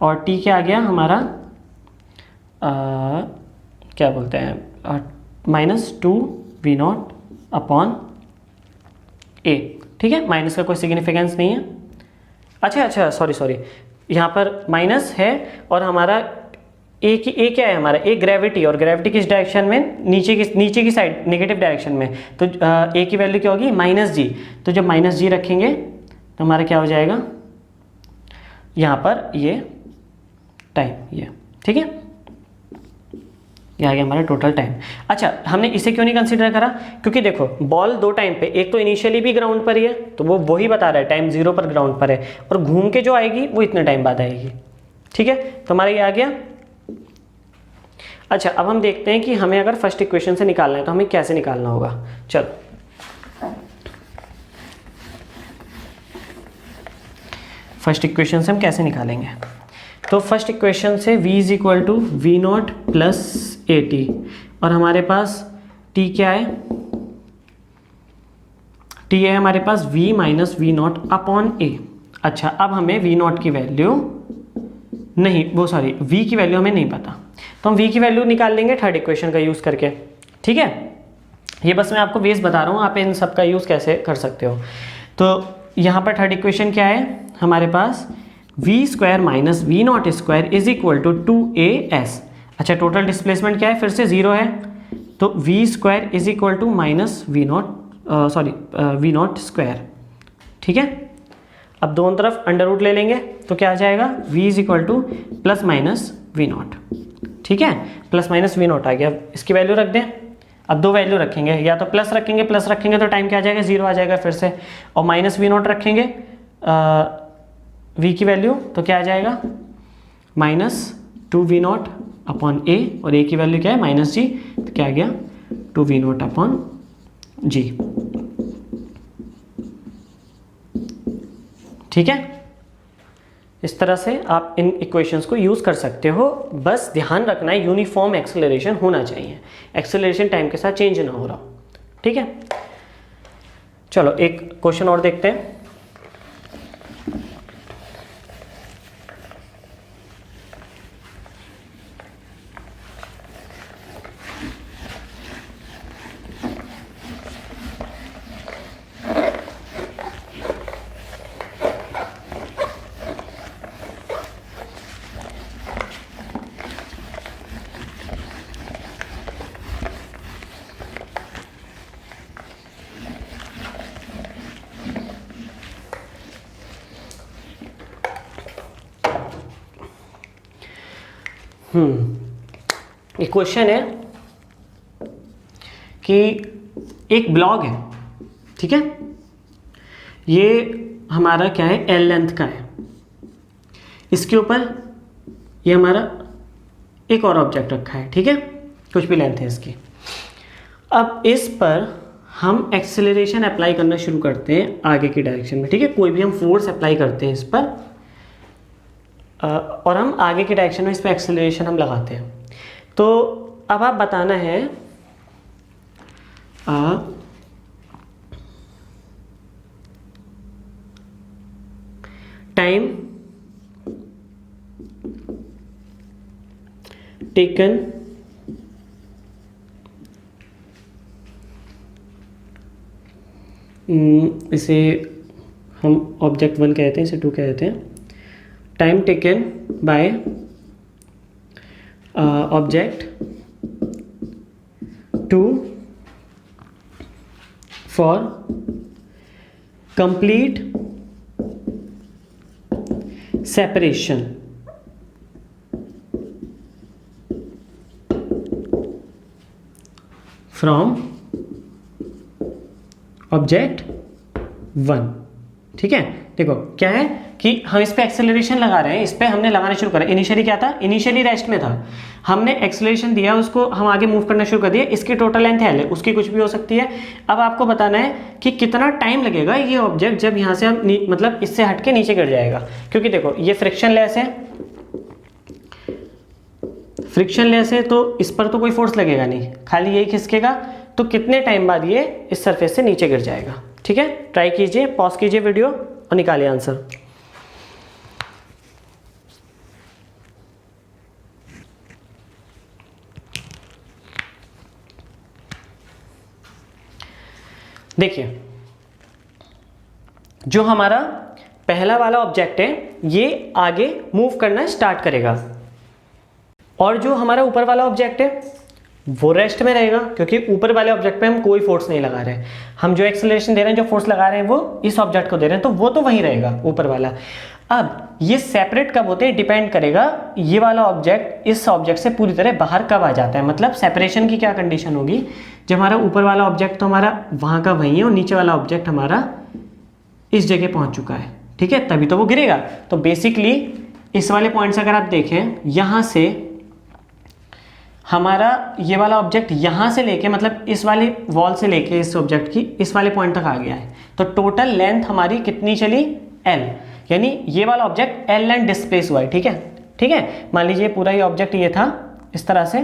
और t क्या आ गया हमारा, क्या बोलते हैं, minus 2 v not upon A। ठीक है, माइनस का कोई सिग्निफिकेंस नहीं है। अच्छा सॉरी, यहाँ पर माइनस है और हमारा ए क्या है, हमारा ए ग्रेविटी, और ग्रेविटी किस डायरेक्शन में, नीचे की साइड, नेगेटिव डायरेक्शन में। तो ए की वैल्यू क्या होगी, -g। तो जब -g रखेंगे तो हमारा क्या हो जाएगा, यहाँ पर ये टाइम, ये ठीक है, ये आ गया हमारा टोटल टाइम। अच्छा, हमने इसे क्यों नहीं कंसीडर करा, क्योंकि देखो बॉल 2 टाइम पे, एक तो इनिशियली भी ग्राउंड पर ही है, तो वो वही बता रहा है टाइम 0 पर ग्राउंड पर है, और घूम के जो आएगी वो इतने टाइम बाद आएगी। ठीक है, तो हमारा ये आ गया। अच्छा, अब हम देखते हैं कि हमें अगर फर्स्ट इक्वेशन से निकालना है तो हमें कैसे निकालना होगा। चलो फर्स्ट इक्वेशन से हम कैसे निकालेंगे, तो फर्स्ट इक्वेशन से v is equal to v not plus AT, और हमारे पास t क्या है, टी है हमारे पास v minus we not upon A. अच्छा, अब हमें वी नॉट की वैल्यू नहीं, वो सॉरी v की वैल्यू हमें नहीं पता, तो हम v की वैल्यू निकाल लेंगे थर्ड इक्वेशन का यूज़ करके। ठीक है, ये बस मैं आपको बेस बता रहा हूँ, आप इन सब का यूज़ कैसे कर सकते हो। तो यहाँ पर थर्ड इक्वेशन क्या है हमारे पास, V square minus we not square is equal to 2as। अच्छा, टोटल डिस्प्लेसमेंट क्या है, फिर से जीरो है, तो v square is equal to minus we not v not square. ठीक है, अब दोनों तरफ अंडर रूट ले लेंगे तो क्या आ जाएगा, v is equal to plus minus we not. ठीक है, प्लस माइनस वी नॉट आ गया, इसकी वैल्यू रख दें। अब दो वैल्यू रखेंगे, या तो प्लस रखेंगे तो टाइम क्या आ जाएगा, जीरो आ जाएगा फिर से, और माइनस वी नॉट रखेंगे v की वैल्यू तो क्या आ जाएगा, minus 2v not upon a, और a की वैल्यू क्या है माइनस g, तो क्या आ गया 2v नॉट अपॉन g। ठीक है, इस तरह से आप इन इक्वेशंस को यूज़ कर सकते हो। बस ध्यान रखना है यूनिफॉर्म एक्सेलरेशन होना चाहिए, एक्सेलरेशन टाइम के साथ चेंज ना हो रहा हो। ठीक है, चलो एक क्वेश्चन और देखते हैं। एक क्वेश्चन है कि एक ब्लॉग है, ठीक है, ये हमारा क्या है एल लेंथ का है, इसके ऊपर ये हमारा एक और ऑब्जेक्ट रखा है। ठीक है, कुछ भी लेंथ है इसकी। अब इस पर हम एक्सेलरेशन अप्लाई करना शुरू करते हैं आगे की डायरेक्शन में। ठीक है, कोई भी हम फोर्स अप्लाई करते हैं इस पर और हम आगे की डायरेक्शन में इस पर एक्सेलरेशन हम लगाते हैं। तो अब आप बताना है टाइम टेकन इसे हम ऑब्जेक्ट 1 कहते हैं, इसे 2 कहते हैं। Time taken by object 2 for complete separation from object 1। ठीक है, देखो क्या है कि हम इस पे एक्सेलरेशन लगा रहे हैं, इस पे हमने लगाना शुरू करा। इनिशियली क्या था, इनिशियली रेस्ट में था, हमने एक्सेलरेशन दिया, उसको हम आगे मूव करना शुरू कर दिया। इसकी टोटल लेंथ एल है, उसकी कुछ भी हो सकती है। अब आपको बताना है कि कितना टाइम लगेगा ये ऑब्जेक्ट जब यहाँ से हम मतलब इससे हट के नीचे गिर जाएगा। क्योंकि देखो ये फ्रिक्शन लेस है, फ्रिक्शन लेस है तो इस पर तो कोई फोर्स लगेगा नहीं, खाली यही खिसकेगा। तो कितने टाइम बाद ये इस सरफेस से नीचे गिर जाएगा। ठीक है, ट्राई कीजिए, पॉज कीजिए वीडियो और निकालिए आंसर। देखिए, जो हमारा पहला वाला ऑब्जेक्ट है ये आगे मूव करना स्टार्ट करेगा, और जो हमारा ऊपर वाला ऑब्जेक्ट है वो रेस्ट में रहेगा, क्योंकि ऊपर वाले ऑब्जेक्ट पे हम कोई फोर्स नहीं लगा रहे हैं। हम जो एक्सेलरेशन दे रहे हैं, जो फोर्स लगा रहे हैं वो इस ऑब्जेक्ट को दे रहे हैं, तो वो तो वहीं रहेगा ऊपर वाला। अब ये सेपरेट कब होते हैं डिपेंड करेगा ये वाला ऑब्जेक्ट इस ऑब्जेक्ट से पूरी तरह बाहर कब आ जाता है। मतलब सेपरेशन की क्या कंडीशन होगी, जब हमारा ऊपर वाला ऑब्जेक्ट तो हमारा वहाँ का वहीं है और नीचे वाला ऑब्जेक्ट हमारा इस जगह पहुँच चुका है। ठीक है, तभी तो वो गिरेगा। तो बेसिकली इस वाले पॉइंट से अगर आप देखें, यहाँ से हमारा ये वाला ऑब्जेक्ट यहाँ से लेके मतलब इस वाली वॉल से लेके इस ऑब्जेक्ट की इस वाले पॉइंट तक आ गया है। तो टोटल लेंथ हमारी कितनी चली, L, यानी ये वाला ऑब्जेक्ट L लेंथ डिस्प्लेस हुआ है। ठीक है, ठीक है, मान लीजिए पूरा ये ऑब्जेक्ट ये था इस तरह से,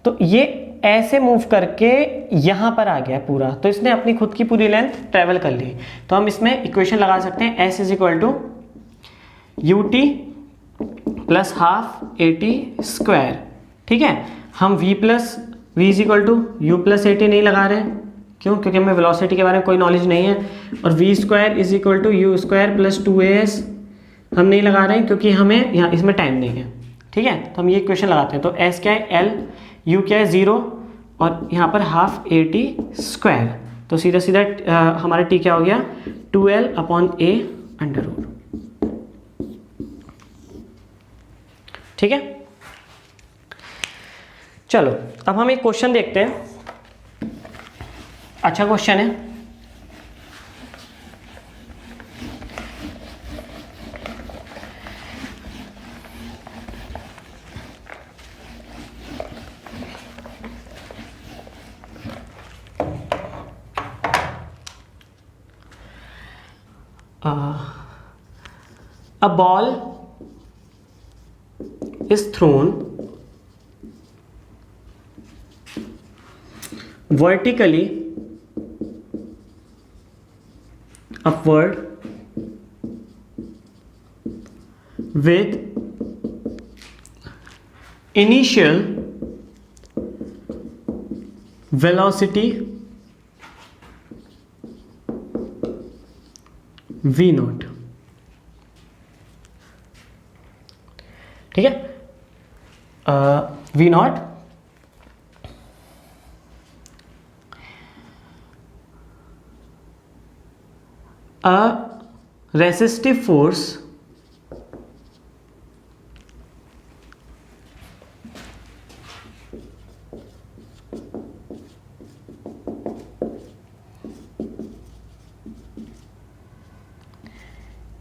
तो ये ऐसे मूव करके यहाँ पर आ गया पूरा, तो इसने अपनी खुद की पूरी लेंथ ट्रेवल कर ली। तो हम इसमें इक्वेशन लगा सकते हैं s is equal to u t plus half a t square. ठीक है, हम v is equal to u plus a t नहीं लगा रहे हैं, क्यों? क्योंकि हमें वेलोसिटी के बारे में कोई नॉलेज नहीं है। और v square is equal to u square plus 2as हम नहीं लगा रहे हैं, क्योंकि हमें यहाँ इसमें टाइम नहीं है। ठीक है, तो हम ये इक्वेशन लगाते हैं। तो s क्या है l, u क्या है 0 और यहाँ पर हाफ ए टी स्क्वायर। तो सीधा सीधा हमारा t क्या हो गया 2l upon a under root. ठीक है, चलो अब हम एक क्वेश्चन देखते हैं। अच्छा क्वेश्चन है। A ball is thrown vertically upward with initial velocity v नॉट। ठीक है, v नॉट a resistive force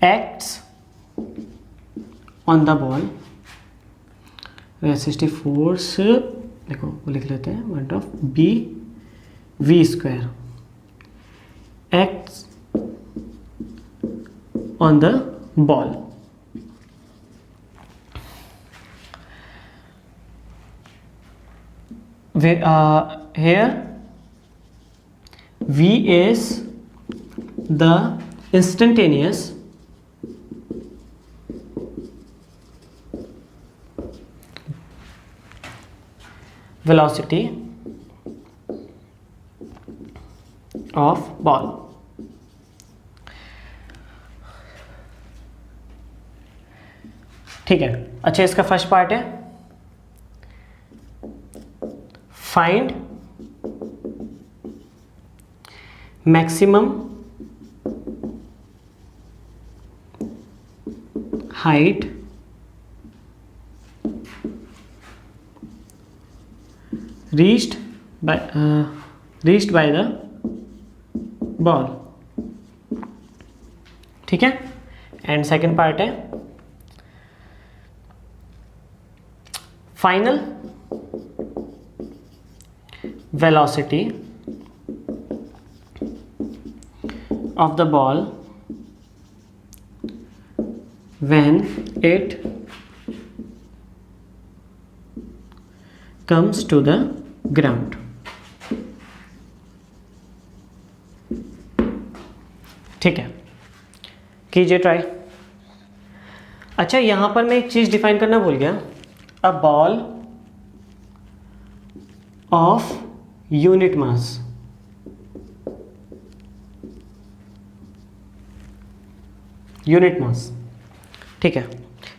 acts on the ball। Resistive force देखो वो लिख लेते हैं one of b v square acts on the ball। Here v is the instantaneous velocity of ball। ठीक है, अच्छा इसका फर्स्ट पार्ट है find maximum height reached by the ball। ठीक है, एंड सेकंड पार्ट है final velocity of the ball when it comes to the ground। ठीक है, कीजिए ट्राई। अच्छा यहां पर मैं एक चीज डिफाइन करना भूल गया, a ball of unit mass. Unit mass, ठीक है,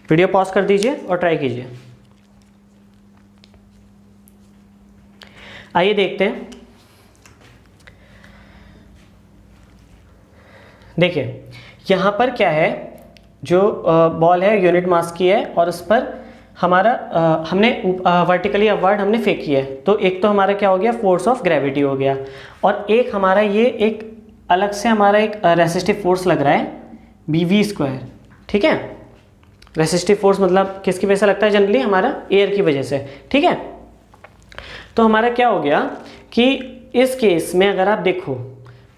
वीडियो पॉज कर दीजिए और ट्राई कीजिए। आइए देखते हैं। देखिए यहाँ पर क्या है, जो बॉल है यूनिट मास की है और उस पर हमारा हमने वर्टिकली अपवर्ड हमने फेंक किया है। तो एक तो हमारा क्या हो गया, फोर्स ऑफ ग्रेविटी हो गया, और एक हमारा ये एक अलग से हमारा एक रेसिस्टिव फोर्स लग रहा है बी वी स्क्वायर। ठीक है, रेसिस्टिव फोर्स मतलब किसकी वजह से लगता है, जनरली हमारा एयर की वजह से। ठीक है, तो हमारा क्या हो गया कि इस केस में अगर आप देखो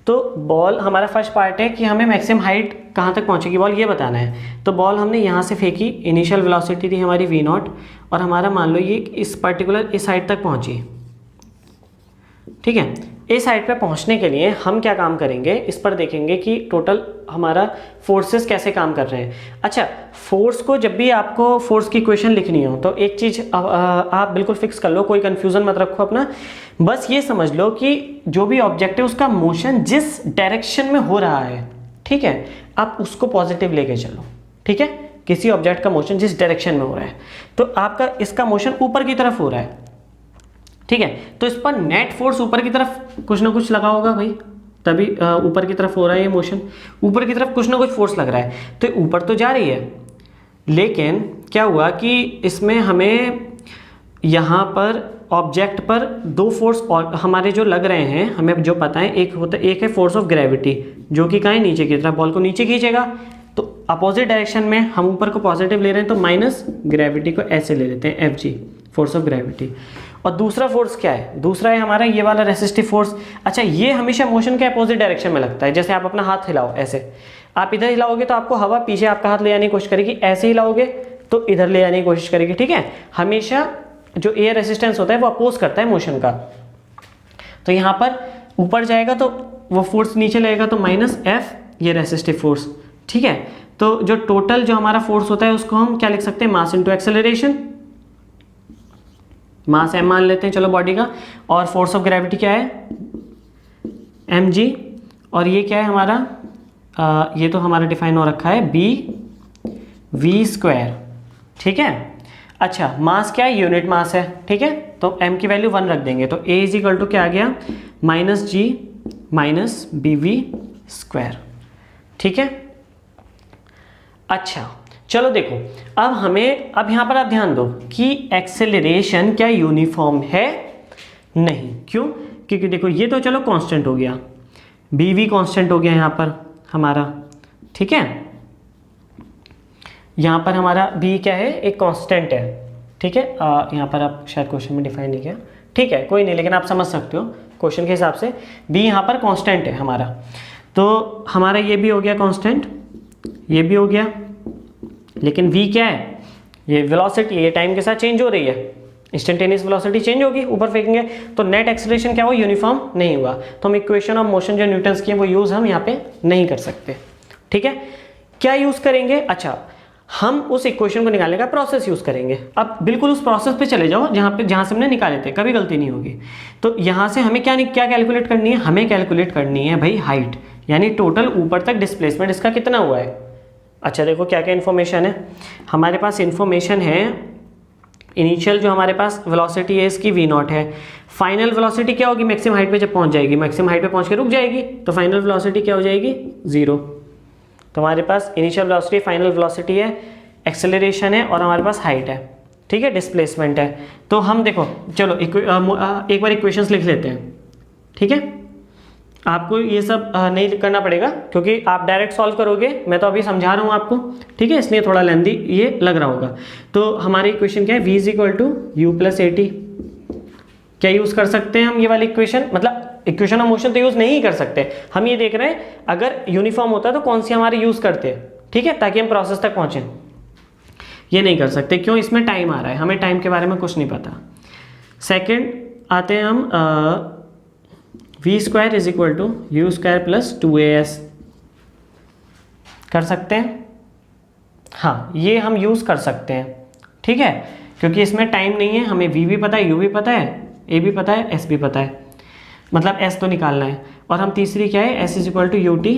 तो बॉल, हमारा फर्स्ट पार्ट है कि हमें मैक्सिमम हाइट कहाँ तक पहुँचेगी बॉल ये बताना है। तो बॉल हमने यहाँ से फेंकी, इनिशियल वेलोसिटी थी हमारी v नॉट, और हमारा मान लो ये इस पर्टिकुलर इस हाइट तक पहुँची। ठीक है। ए साइड पे पहुंचने के लिए हम क्या काम करेंगे, इस पर देखेंगे कि टोटल हमारा फोर्सेस कैसे काम कर रहे हैं। अच्छा, फोर्स को जब भी आपको फोर्स की इक्वेशन लिखनी हो तो एक चीज़ आप बिल्कुल फिक्स कर लो, कोई कंफ्यूजन मत रखो अपना, बस ये समझ लो कि जो भी ऑब्जेक्ट है उसका मोशन जिस डायरेक्शन में हो रहा है, ठीक है, आप उसको पॉजिटिव लेके चलो। ठीक है, किसी ऑब्जेक्ट का मोशन जिस डायरेक्शन में हो रहा है, तो आपका इसका मोशन ऊपर की तरफ हो रहा है। ठीक है, तो इस पर नेट फोर्स ऊपर की तरफ कुछ ना कुछ लगा होगा भाई, तभी ऊपर की तरफ हो रहा है ये मोशन, ऊपर की तरफ कुछ ना कुछ फोर्स लग रहा है, तो ऊपर तो जा रही है। लेकिन क्या हुआ कि इसमें हमें यहाँ पर ऑब्जेक्ट पर दो फोर्स और हमारे जो लग रहे हैं, हमें जो पता है, एक है फोर्स ऑफ ग्रेविटी जो कि कहाँ है, नीचे की तरफ, बॉल को नीचे खींचेगा, तो अपोजिट डायरेक्शन में हम ऊपर को पॉजिटिव ले रहे हैं, तो माइनस ग्रेविटी को ऐसे ले लेते हैं, Fg, फोर्स ऑफ ग्रेविटी। और दूसरा फोर्स क्या है, दूसरा है हमारा ये वाला रेसिस्टिव फोर्स। अच्छा, ये हमेशा मोशन के अपोजिट डायरेक्शन में लगता है। जैसे आप अपना हाथ हिलाओ, ऐसे आप इधर हिलाओगे तो आपको हवा पीछे आपका हाथ ले जाने की कोशिश करेगी, ऐसे हिलाओगे तो इधर ले जाने की कोशिश करेगी। ठीक है, हमेशा जो एयर रेसिस्टेंस होता है वो अपोज करता है मोशन का। तो यहाँ पर ऊपर जाएगा तो वो फोर्स नीचे लगेगा, तो माइनस एफ, ये रेसिस्टिव फोर्स। ठीक है, तो जो टोटल जो हमारा फोर्स होता है उसको हम क्या लिख सकते हैं, मास इंटू एक्सेलरेशन, मास m मान लेते हैं चलो बॉडी का, और फोर्स ऑफ ग्रेविटी क्या है, mg, और ये क्या है हमारा, ये तो हमारा डिफाइन हो रखा है v स्क्वायर। ठीक है, अच्छा, मास क्या है, यूनिट मास है। ठीक है, तो m की वैल्यू 1 रख देंगे, तो a इज इक्वल टू क्या आ गया, minus g minus bv square. ठीक है, अच्छा चलो देखो, अब यहाँ पर आप ध्यान दो कि एक्सेलरेशन क्या यूनिफॉर्म है, नहीं। क्यों, क्योंकि देखो ये तो चलो कांस्टेंट हो गया, bv कांस्टेंट हो गया यहाँ पर हमारा। ठीक है, यहाँ पर हमारा b क्या है, एक कांस्टेंट है। ठीक है, यहाँ पर आप शायद क्वेश्चन में डिफाइन नहीं किया, ठीक है कोई नहीं, लेकिन आप समझ सकते हो क्वेश्चन के हिसाब से b यहाँ पर कांस्टेंट है हमारा। तो हमारा ये भी हो गया कांस्टेंट, ये भी हो गया, लेकिन v क्या है, ये वेलोसिटी, ये टाइम के साथ चेंज हो रही है, इंस्टेंटेनियस वेलोसिटी चेंज होगी, ऊपर फेंकेंगे तो नेट एक्सेलरेशन क्या हुआ, यूनिफॉर्म नहीं हुआ, तो हम इक्वेशन ऑफ मोशन जो न्यूटन्स की है वो यूज़ हम यहाँ पे नहीं कर सकते। ठीक है, क्या यूज़ करेंगे, अच्छा हम उस इक्वेशन को निकालने का प्रोसेस यूज़ करेंगे। अब बिल्कुल उस प्रोसेस पे चले जाओ जहाँ से हमने निकाले थे, कभी गलती नहीं होगी। तो यहाँ से हमें क्या कैलकुलेट करनी है, हमें कैलकुलेट करनी है भाई हाइट, यानी टोटल ऊपर तक डिस्प्लेसमेंट इसका कितना हुआ है। अच्छा देखो क्या क्या इन्फॉर्मेशन है हमारे पास, इन्फॉर्मेशन है इनिशियल जो हमारे पास वेलोसिटी है इसकी v0 है, फाइनल वेलोसिटी क्या होगी, मैक्सिमम हाइट पे जब पहुंच जाएगी, मैक्सिमम हाइट पे पहुंच के रुक जाएगी, तो फाइनल वेलोसिटी क्या हो जाएगी, 0। तो हमारे पास इनिशियल वेलोसिटी, फाइनल वेलोसिटी है, एक्सेलरेशन है, और हमारे पास हाइट है। ठीक है, डिस्प्लेसमेंट है। तो हम देखो चलो एक बार इक्वेशंस लिख लेते हैं। ठीक है, आपको ये सब नहीं करना पड़ेगा क्योंकि आप डायरेक्ट सॉल्व करोगे, मैं तो अभी समझा रहा हूँ आपको। ठीक है, इसलिए थोड़ा लेंदी ये लग रहा होगा। तो हमारी इक्वेशन क्या है, v is equal to u plus a t. क्या यूज़ कर सकते हैं हम ये वाली इक्वेशन, मतलब इक्वेशन ऑफ मोशन तो यूज़ नहीं कर सकते, हम ये देख रहे हैं अगर यूनिफॉर्म होता तो कौन सी हमारे यूज़ करते हैं। ठीक है, ताकि हम प्रोसेस तक पहुँचें, ये नहीं कर सकते। क्यों, इसमें टाइम आ रहा है, हमें टाइम के बारे में कुछ नहीं पता। सेकेंड आते हैं हम v square is equal to u square plus 2as, कर सकते हैं, हाँ ये हम यूज़ कर सकते हैं। ठीक है, क्योंकि इसमें टाइम नहीं है, हमें v भी पता है, u भी पता है, a भी पता है, s भी पता है, मतलब s तो निकालना है। और हम तीसरी क्या है, s is equal to u t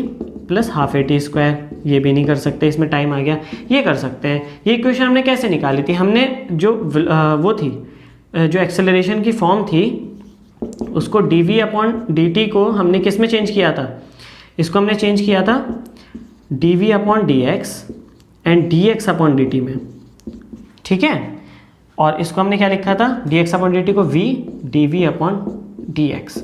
plus half a t square, ये भी नहीं कर सकते, इसमें टाइम आ गया। ये कर सकते हैं, ये इक्वेशन हमने कैसे निकाली थी, हमने जो वो थी जो एक्सेलरेशन की फॉर्म थी उसको dv अपॉन dt को हमने किस में चेंज किया था, इसको हमने चेंज किया था dv upon dx and dx upon dt में। ठीक है, और इसको हमने क्या लिखा था, dx अपॉन dt को v dv अपॉन dx।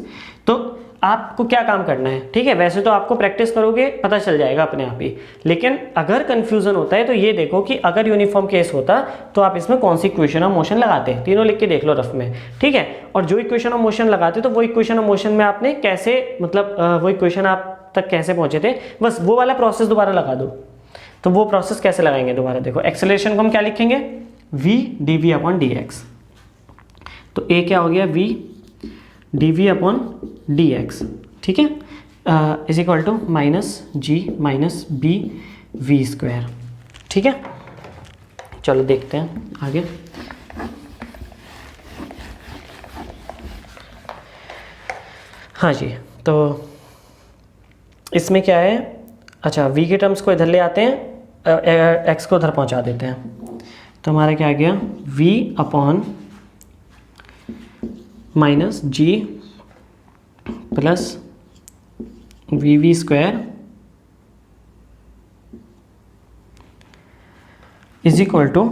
तो आपको क्या काम करना है, ठीक है, वैसे तो आपको प्रैक्टिस करोगे पता चल जाएगा अपने आप ही, लेकिन अगर कंफ्यूजन होता है तो ये देखो कि अगर यूनिफॉर्म केस होता तो आप इसमें कौन सी इक्वेशन ऑफ मोशन लगाते हैं, तीनों लिख के देख लो रफ में। ठीक है, और जो इक्वेशन ऑफ मोशन लगाते तो वो इक्वेशन ऑफ मोशन में आपने कैसे, मतलब वो इक्वेशन आप तक कैसे पहुंचे थे, बस वो वाला प्रोसेस दोबारा लगा दो। तो वो प्रोसेस कैसे लगाएंगे दोबारा, देखो एक्सेलरेशन को हम क्या लिखेंगे, v dv अपॉन dx। तो a क्या हो गया, v d we upon d x, ठीक है, is equal to minus g minus b v square, ठीक है। चलो देखते हैं आगे। हाँ जी, तो इसमें क्या है, अच्छा v के टर्म्स को इधर ले आते हैं, x को उधर पहुंचा देते हैं, तो हमारा क्या आ गया v upon minus g plus v v square is equal to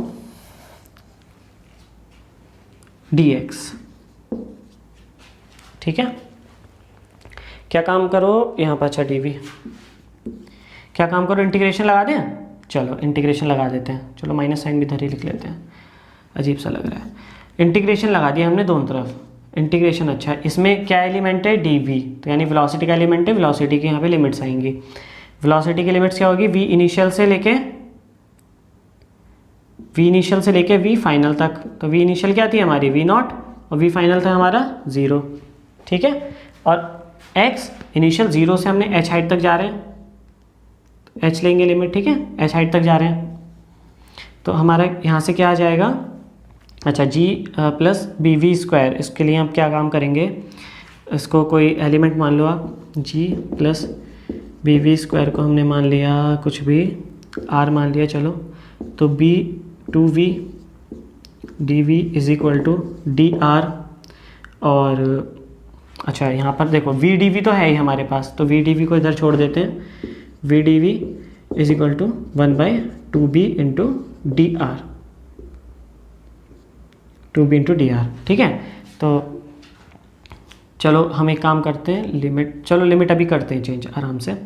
d x, ठीक है। क्या काम करो यहाँ पर, अच्छा डी वी, क्या काम करो, इंटीग्रेशन लगा दें, चलो इंटीग्रेशन लगा देते हैं, चलो माइनस साइन भी इधर ही लिख लेते हैं, अजीब सा लग रहा है। इंटीग्रेशन लगा दिया हमने दोनों तरफ, इंटीग्रेशन, अच्छा इसमें क्या एलिमेंट है, डी वी, तो यानी वेलोसिटी का एलिमेंट है, वेलोसिटी की यहाँ पे लिमिट्स आएंगी। वेलोसिटी की लिमिट्स क्या होगी, वी इनिशियल से लेके वी फाइनल तक, तो वी इनिशियल क्या थी हमारी वी नॉट, और वी फाइनल था हमारा 0, ठीक है। और x इनिशियल 0 से हमने h हाइट तक जा रहे हैं, तो h लेंगे लिमिट, ठीक है, h हाइट तक जा रहे हैं, तो हमारा यहाँ से क्या आ जाएगा, अच्छा g plus b v square, इसके लिए हम क्या काम करेंगे, इसको कोई एलिमेंट मान लो आप, g plus b v square को हमने मान लिया कुछ भी r मान लिया, चलो, तो b two v d we is equal to d r, और अच्छा यहाँ पर देखो वी डी वी तो है ही हमारे पास, तो वी डी वी को इधर छोड़ देते हैं, v d we is equal to 1/2b into d r, 2b into d r, ठीक है। तो चलो हम एक काम करते हैं, लिमिट, चलो लिमिट अभी करते हैं चेंज आराम से,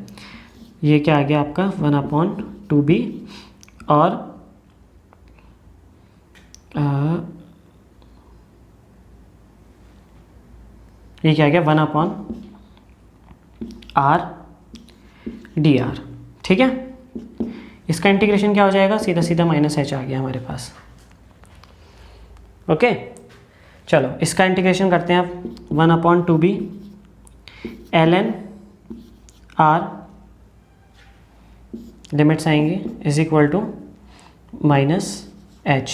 ये क्या आ गया आपका 1/2b, और ये क्या आ गया 1/r डी आर, ठीक है। इसका इंटीग्रेशन क्या हो जाएगा, सीधा सीधा माइनस h आ गया हमारे पास, ओके। चलो इसका इंटीग्रेशन करते हैं आप, 1/2b ln r, लिमिट्स आएंगी is equal to minus h,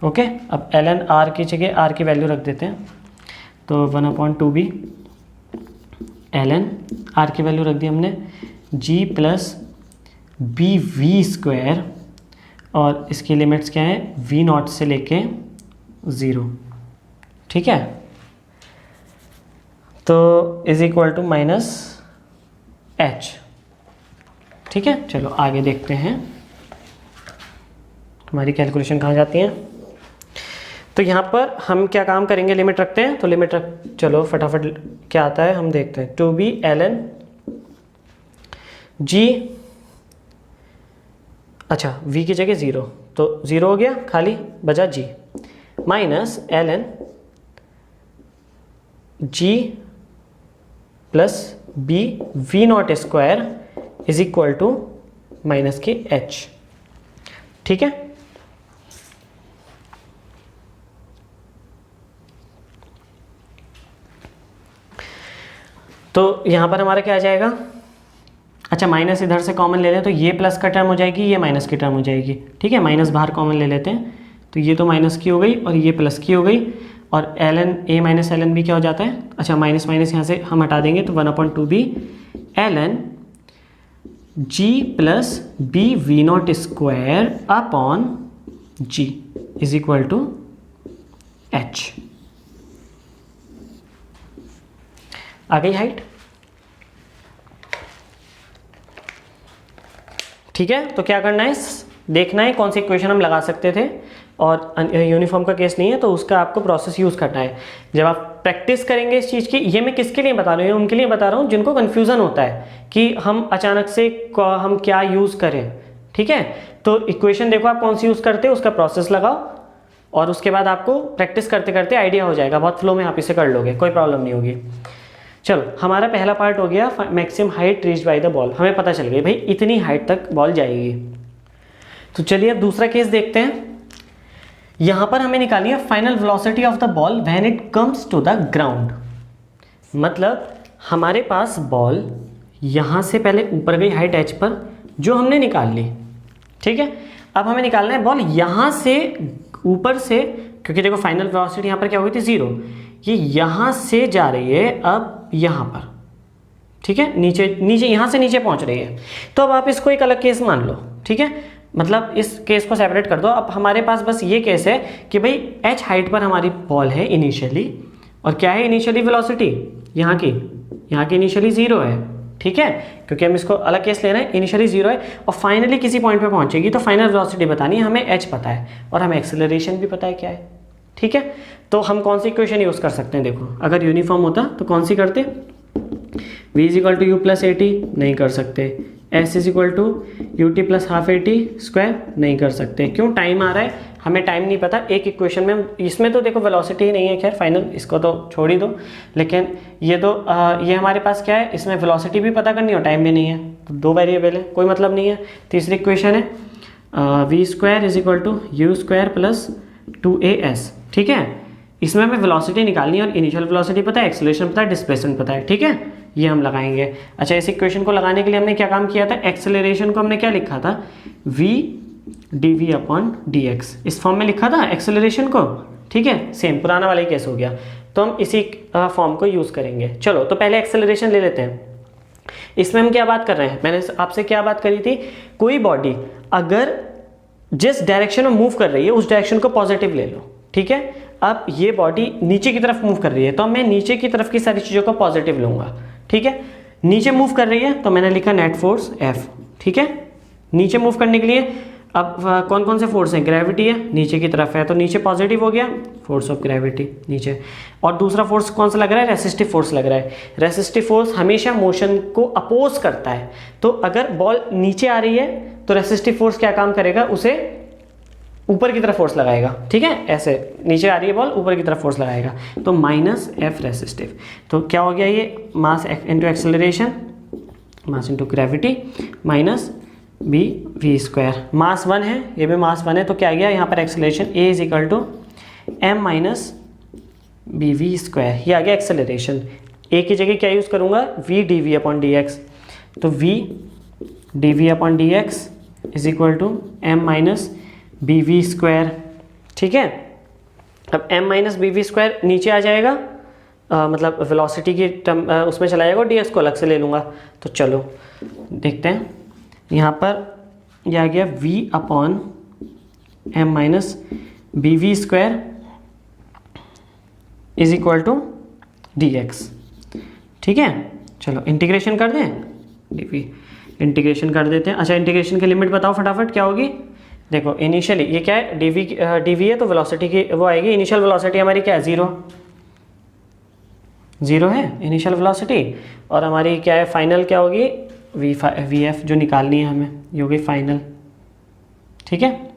okay. अब ln r की जगह r की वैल्यू रख देते हैं, तो 1/2b ln r की वैल्यू रख दी हमने g plus b v square, और इसकी लिमिट्स क्या है, v नॉट से लेके 0, ठीक है, तो is equal to minus h, ठीक है। चलो आगे देखते हैं हमारी कैलकुलेशन कहाँ जाती है। तो यहाँ पर हम क्या काम करेंगे, लिमिट रखते हैं, तो लिमिट चलो फटाफट क्या आता है हम देखते हैं, 2b ln g, अच्छा v की जगह 0, तो 0 हो गया, खाली बचा g, minus ln g plus b v not square is equal to minus के h, ठीक है। तो यहाँ पर हमारा क्या आ जाएगा, अच्छा माइनस इधर से कॉमन ले लें, तो ये प्लस का टर्म हो जाएगी, ये माइनस की टर्म हो जाएगी, ठीक है, माइनस बाहर कॉमन ले लेते हैं, तो ये तो माइनस की हो गई और ये प्लस की हो गई, और ln a minus ln b क्या हो जाता है, अच्छा माइनस माइनस यहाँ से हम हटा देंगे, तो 1/2b ln g plus b v not square upon g is equal to h, आ गई हाइट, ठीक है। तो क्या करना है, देखना है कौन सी इक्वेशन हम लगा सकते थे, और यूनिफॉर्म का केस नहीं है तो उसका आपको प्रोसेस यूज़ करना है। जब आप प्रैक्टिस करेंगे इस चीज़ की, ये मैं किसके लिए बता रहा हूँ, उनके लिए बता रहा हूँ जिनको कन्फ्यूज़न होता है कि हम अचानक से हम क्या यूज़ करें, ठीक है। तो इक्वेशन देखो आप कौन सी यूज़ करते हो, उसका प्रोसेस लगाओ, और उसके बाद आपको प्रैक्टिस करते करते आइडिया हो जाएगा, बहुत फ्लो में आप इसे कर लोगे, कोई प्रॉब्लम नहीं होगी। चलो हमारा पहला पार्ट हो गया maximum height reach by the ball, हमें पता चल गई भाई इतनी हाइट तक बॉल जाएगी। तो चलिए अब दूसरा केस देखते हैं यहाँ पर हमें निकालनी है final velocity of the ball when it comes to the ground. मतलब हमारे पास बॉल यहाँ से पहले ऊपर गई हाइट h पर, जो हमने निकाल ली, ठीक है। अब हमें निकालना है बॉल यहाँ से ऊपर से, क्योंकि देखो फाइनल वेलोसिटी यहाँ पर क्या हो गई थी 0, ये यहाँ से जा रही है अब यहाँ पर, ठीक है, नीचे यहाँ से नीचे पहुँच रही है। तो अब आप इसको एक अलग केस मान लो, ठीक है, मतलब इस केस को सेपरेट कर दो। अब हमारे पास बस ये केस है कि भाई h हाइट पर हमारी बॉल है इनिशियली, और क्या है इनिशियली वेलोसिटी यहाँ की इनिशियली 0 है, ठीक है, क्योंकि हम इसको अलग केस ले रहे हैं, इनिशियली 0 है और फाइनली किसी पॉइंट पे पहुंचेगी। तो फाइनल वेलोसिटी बतानी है, हमें h पता है और हमें एक्सेलरेशन भी पता है क्या है, ठीक है। तो हम कौन सी इक्वेशन यूज़ कर सकते हैं, देखो अगर यूनिफॉर्म होता तो कौन सी करते, v is u plus AT नहीं कर सकते, s is ut plus half AT square नहीं कर सकते। क्यों, टाइम आ रहा है, हमें टाइम नहीं पता। एक इक्वेशन में इसमें तो देखो वेलोसिटी ही नहीं है, खैर फाइनल इसको तो छोड़ ही दो, लेकिन ये तो ये हमारे पास क्या है, इसमें वेलोसिटी भी पता करनी और टाइम भी नहीं है, तो 2 वेरिएबल है, कोई मतलब नहीं है। तीसरी इक्वेशन है v square is u square plus 2as, ठीक है। इसमें हमें वेलोसिटी निकालनी है और इनिशियल वेलोसिटी पता है, एक्सेलरेशन पता है, डिस्प्लेसमेंट पता है, ठीक है, ये हम लगाएंगे। अच्छा, इस इक्वेशन को लगाने के लिए हमने क्या काम किया था, एक्सेलरेशन को हमने क्या लिखा था, v dv अपॉन dx, इस फॉर्म में लिखा था एक्सेलरेशन को, ठीक है, सेम पुराना वाला ही केस हो गया। तो हम इसी फॉर्म को यूज़ करेंगे। चलो तो पहले एक्सेलरेशन ले लेते हैं। इसमें हम क्या बात कर रहे हैं, मैंने आपसे क्या बात करी थी, कोई बॉडी अगर जिस डायरेक्शन में मूव कर रही है उस डायरेक्शन को पॉजिटिव ले लो, ठीक है। अब ये बॉडी नीचे की तरफ मूव कर रही है तो मैं नीचे की तरफ की सारी चीज़ों को पॉजिटिव लूँगा, ठीक है। नीचे मूव कर रही है तो मैंने लिखा नेट फोर्स F, ठीक है। नीचे मूव करने के लिए अब कौन कौन से फोर्स हैं, ग्रेविटी है, नीचे की तरफ है तो नीचे पॉजिटिव हो गया, फोर्स ऑफ ग्रेविटी नीचे। और दूसरा फोर्स कौन सा लग रहा है, रेसिस्टिव फोर्स लग रहा है। रेसिस्टिव फोर्स हमेशा मोशन को अपोज करता है, तो अगर बॉल नीचे आ रही है तो रेसिस्टिव फोर्स क्या काम करेगा, उसे ऊपर की तरफ फोर्स लगाएगा, ठीक है, ऐसे नीचे आ रही है बॉल, ऊपर की तरफ फोर्स लगाएगा, तो माइनस F रेसिस्टिव। तो क्या हो गया, ये mass into acceleration, mass into gravity minus v square. Mass 1 है, ये भी मास 1 है, तो क्या आ गया यहाँ पर acceleration a is equal to m minus bv square, ये आ गया एक्सेलरेशन। a की जगह क्या यूज़ करूँगा, v dv अपॉन dx, तो v dv upon dx is equal to m minus bv square, ठीक है। अब m माइनस bv स्क्वायर नीचे आ जाएगा, मतलब वेलोसिटी की टर्म उसमें चला जाएगा और ds को अलग से ले लूँगा। तो चलो देखते हैं, यहाँ पर यह आ गया v upon m minus bv square is equal to dx, ठीक है। चलो इंटीग्रेशन कर दें, dv इंटीग्रेशन कर देते हैं। अच्छा, इंटीग्रेशन की लिमिट बताओ फटाफट क्या होगी। देखो इनिशियली ये क्या है, dv है तो वेलोसिटी की वो आएगी, इनिशियल वेलोसिटी हमारी क्या है, 0 है इनिशियल वेलोसिटी, और हमारी क्या है फाइनल क्या होगी, vf जो निकालनी है हमें, ये होगी फाइनल, ठीक है।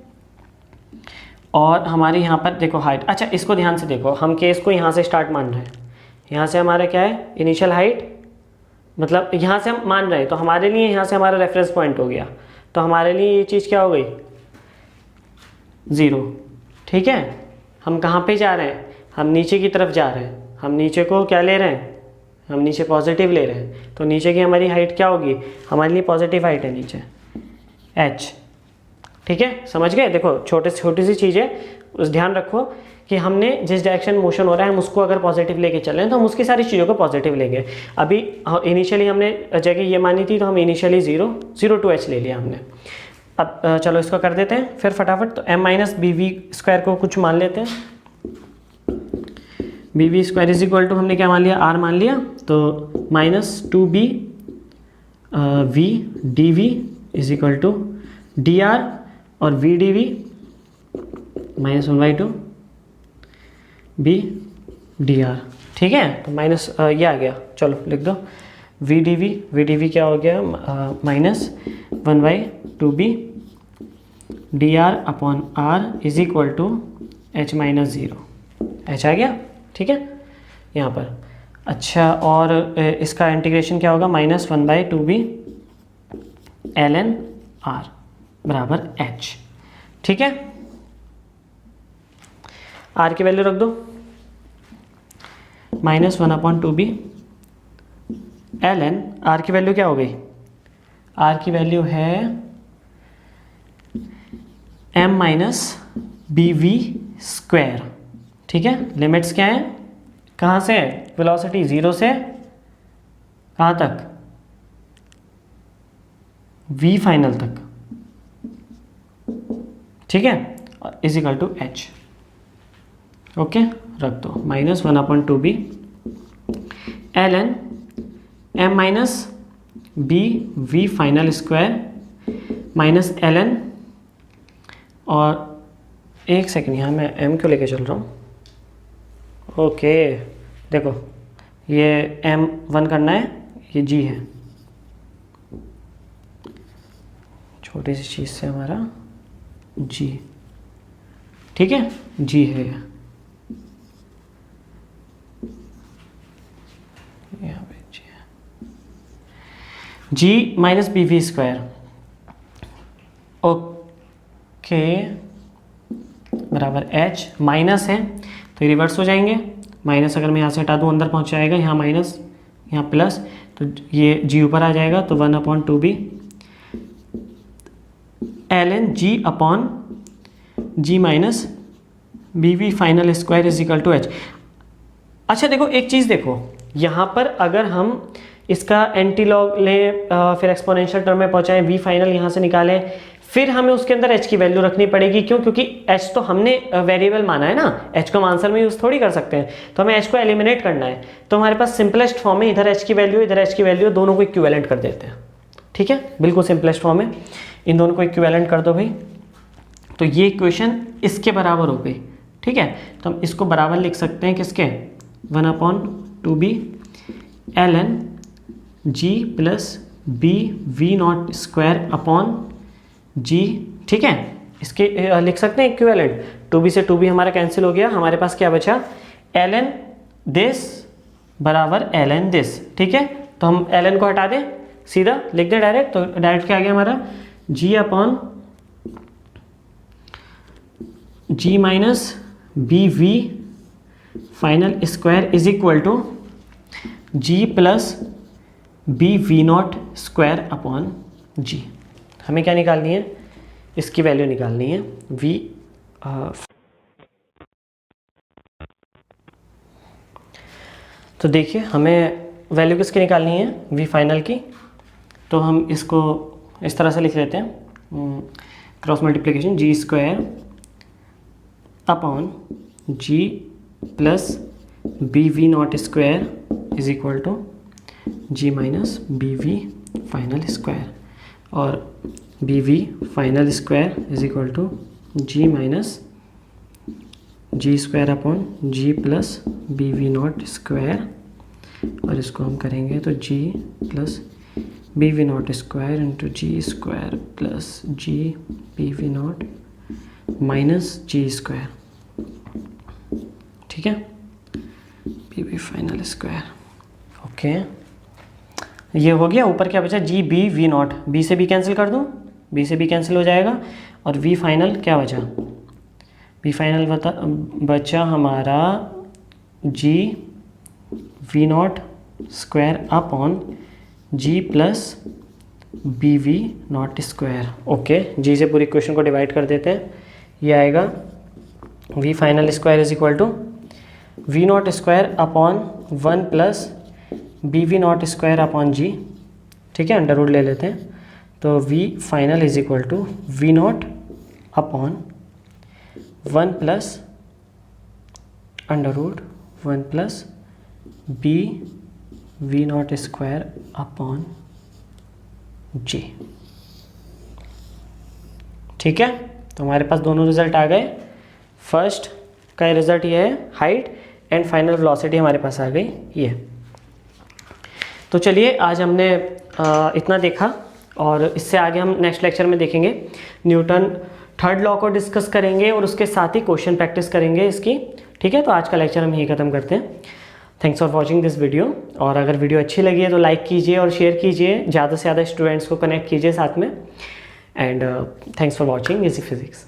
और हमारी यहाँ पर देखो हाइट, अच्छा इसको ध्यान से देखो, हम केस को यहाँ से स्टार्ट मान रहे हैं, यहाँ से हमारा क्या है इनिशियल हाइट, मतलब यहाँ से हम मान रहे हैं, तो हमारे लिए यहाँ से हमारा रेफरेंस पॉइंट हो गया, तो हमारे लिए ये चीज़ क्या हो गई, 0, ठीक है। हम कहाँ पे जा रहे हैं, हम नीचे की तरफ जा रहे हैं, हम नीचे को क्या ले रहे हैं, हम नीचे पॉजिटिव ले रहे हैं, तो नीचे की हमारी हाइट क्या होगी, हमारे लिए पॉजिटिव हाइट है नीचे h, ठीक है, समझ गए। देखो छोटी सी चीज़ है, उस ध्यान रखो कि हमने जिस डायरेक्शन मोशन हो रहा है हम उसको अगर पॉजिटिव लेके चलें तो हम उसकी सारी चीज़ों को पॉजिटिव लेंगे। अभी इनिशियली हमने जगह ये मानी थी तो हम इनिशियली 0 टू h ले लिया हमने। अब चलो इसको कर देते हैं फिर फटाफट, तो m माइनस bv स्क्वायर को कुछ मान लेते हैं, bv square is equal to हमने क्या मान लिया, r मान लिया, तो minus 2b v dv is equal to dr, और v dv minus 1/2 b dr, ठीक है। तो माइनस ये आ गया, चलो लिख दो v dv क्या हो गया, minus 1/2b dr upon r is equal to h minus 0, h आ गया, ठीक है यहाँ पर। अच्छा, और इसका इंटीग्रेशन क्या होगा, माइनस 1/2b ln r बराबर h, ठीक है। आर की वैल्यू रख दो, -1/2b ln, आर की वैल्यू क्या हो गई, आर की वैल्यू है m-bv²। ठीक है, लिमिट्स क्या है, कहाँ से, वेलोसिटी 0 से कहाँ तक, v फाइनल तक। ठीक है, इजिकल टू h। ओके, रख दो -1/2b ln m-bv final square minus ln, और एक सेकंड यहाँ मैं m क्यों लेके चल रहा हूँ। ओके देखो, ये m1 करना है, ये g है, छोटी सी चीज़ से हमारा g। ठीक है, g है यहाँ पे g है, g -bv²। ओके, बराबर h, माइनस है तो ये रिवर्स हो जाएंगे, माइनस अगर मैं यहाँ से हटा दूँ अंदर पहुँच जाएगा, यहाँ माइनस यहाँ प्लस, तो ये g ऊपर आ जाएगा, तो 1/2b ln g minus bv final square is equal to h। अच्छा देखो एक चीज़ देखो, यहाँ पर अगर हम इसका एंटी लॉग लें, फिर एक्सपोनेंशियल टर्म में पहुँचाएं, v फाइनल यहाँ से निकालें, फिर हमें उसके अंदर h की वैल्यू रखनी पड़ेगी। क्यों? क्योंकि h तो हमने वेरिएबल माना है ना, h को हम आंसर में यूज़ थोड़ी कर सकते हैं, तो हमें h को एलिमिनेट करना है। तो हमारे पास सिंपलेस्ट फॉर्म है, इधर h की वैल्यू इधर h की वैल्यू, दोनों को इक्विवेलेंट कर देते हैं। ठीक है, बिल्कुल सिंपलेस्ट फॉर्म है, इन दोनों को इक्विवेलेंट कर दो भाई, तो ये इक्वेशन इसके बराबर हो गई। ठीक है, तो हम इसको बराबर लिख सकते हैं किसके, 1/2b ln g plus bv0² upon g। ठीक है, इसके लिख सकते हैं इक्विवेलेंट, 2b से 2b हमारा कैंसिल हो गया, हमारे पास क्या बचा, ln दिस बराबर ln दिस। ठीक है, तो हम ln को हटा दें, सीधा लिख दें डायरेक्ट, तो डायरेक्ट क्या आ गया हमारा, g upon g minus bv final square is equal to g plus bv0² upon g। हमें क्या निकालनी है, इसकी वैल्यू निकालनी है v। तो देखिए हमें वैल्यू किसकी निकालनी है, v फाइनल की, तो हम इसको इस तरह से लिख लेते हैं, cross multiplication g² upon g plus bv0² is equal to g minus bv final square, और bv final square is equal to g minus g² upon g plus bv0², और इसको हम करेंगे तो g plus bv0² into g² plus g bv0 minus g²। ठीक है, bv final square. Okay, ये हो गया, ऊपर क्या बचा, g bv0, b से b कैंसिल कर दूँ, b से b कैंसिल हो जाएगा, और v फाइनल क्या बचा, v फाइनल बचा हमारा g v0² upon g plus bv0²। Okay, g से पूरी इक्वेशन को डिवाइड कर देते हैं, ये आएगा v final square is equal to v0² upon 1 plus bv0² upon g। ठीक है, अंडर रूट ले लेते हैं, तो v final is equal to v0 upon 1 plus under root 1 plus bv0² upon g। ठीक है, तो हमारे पास दोनों रिजल्ट आ गए। फर्स्ट का रिजल्ट ये है, हाइट एंड फाइनल वेलोसिटी हमारे पास आ गई ये। तो चलिए आज हमने इतना देखा, और इससे आगे हम नेक्स्ट लेक्चर में देखेंगे न्यूटन थर्ड लॉ को डिस्कस करेंगे, और उसके साथ ही क्वेश्चन प्रैक्टिस करेंगे इसकी। ठीक है, तो आज का लेक्चर हम यही ख़त्म करते हैं। Thanks for watching this video, और अगर वीडियो अच्छी लगी है तो लाइक कीजिए और शेयर कीजिए, ज़्यादा से ज़्यादा स्टूडेंट्स को कनेक्ट कीजिए साथ में। And thanks for watching easy physics.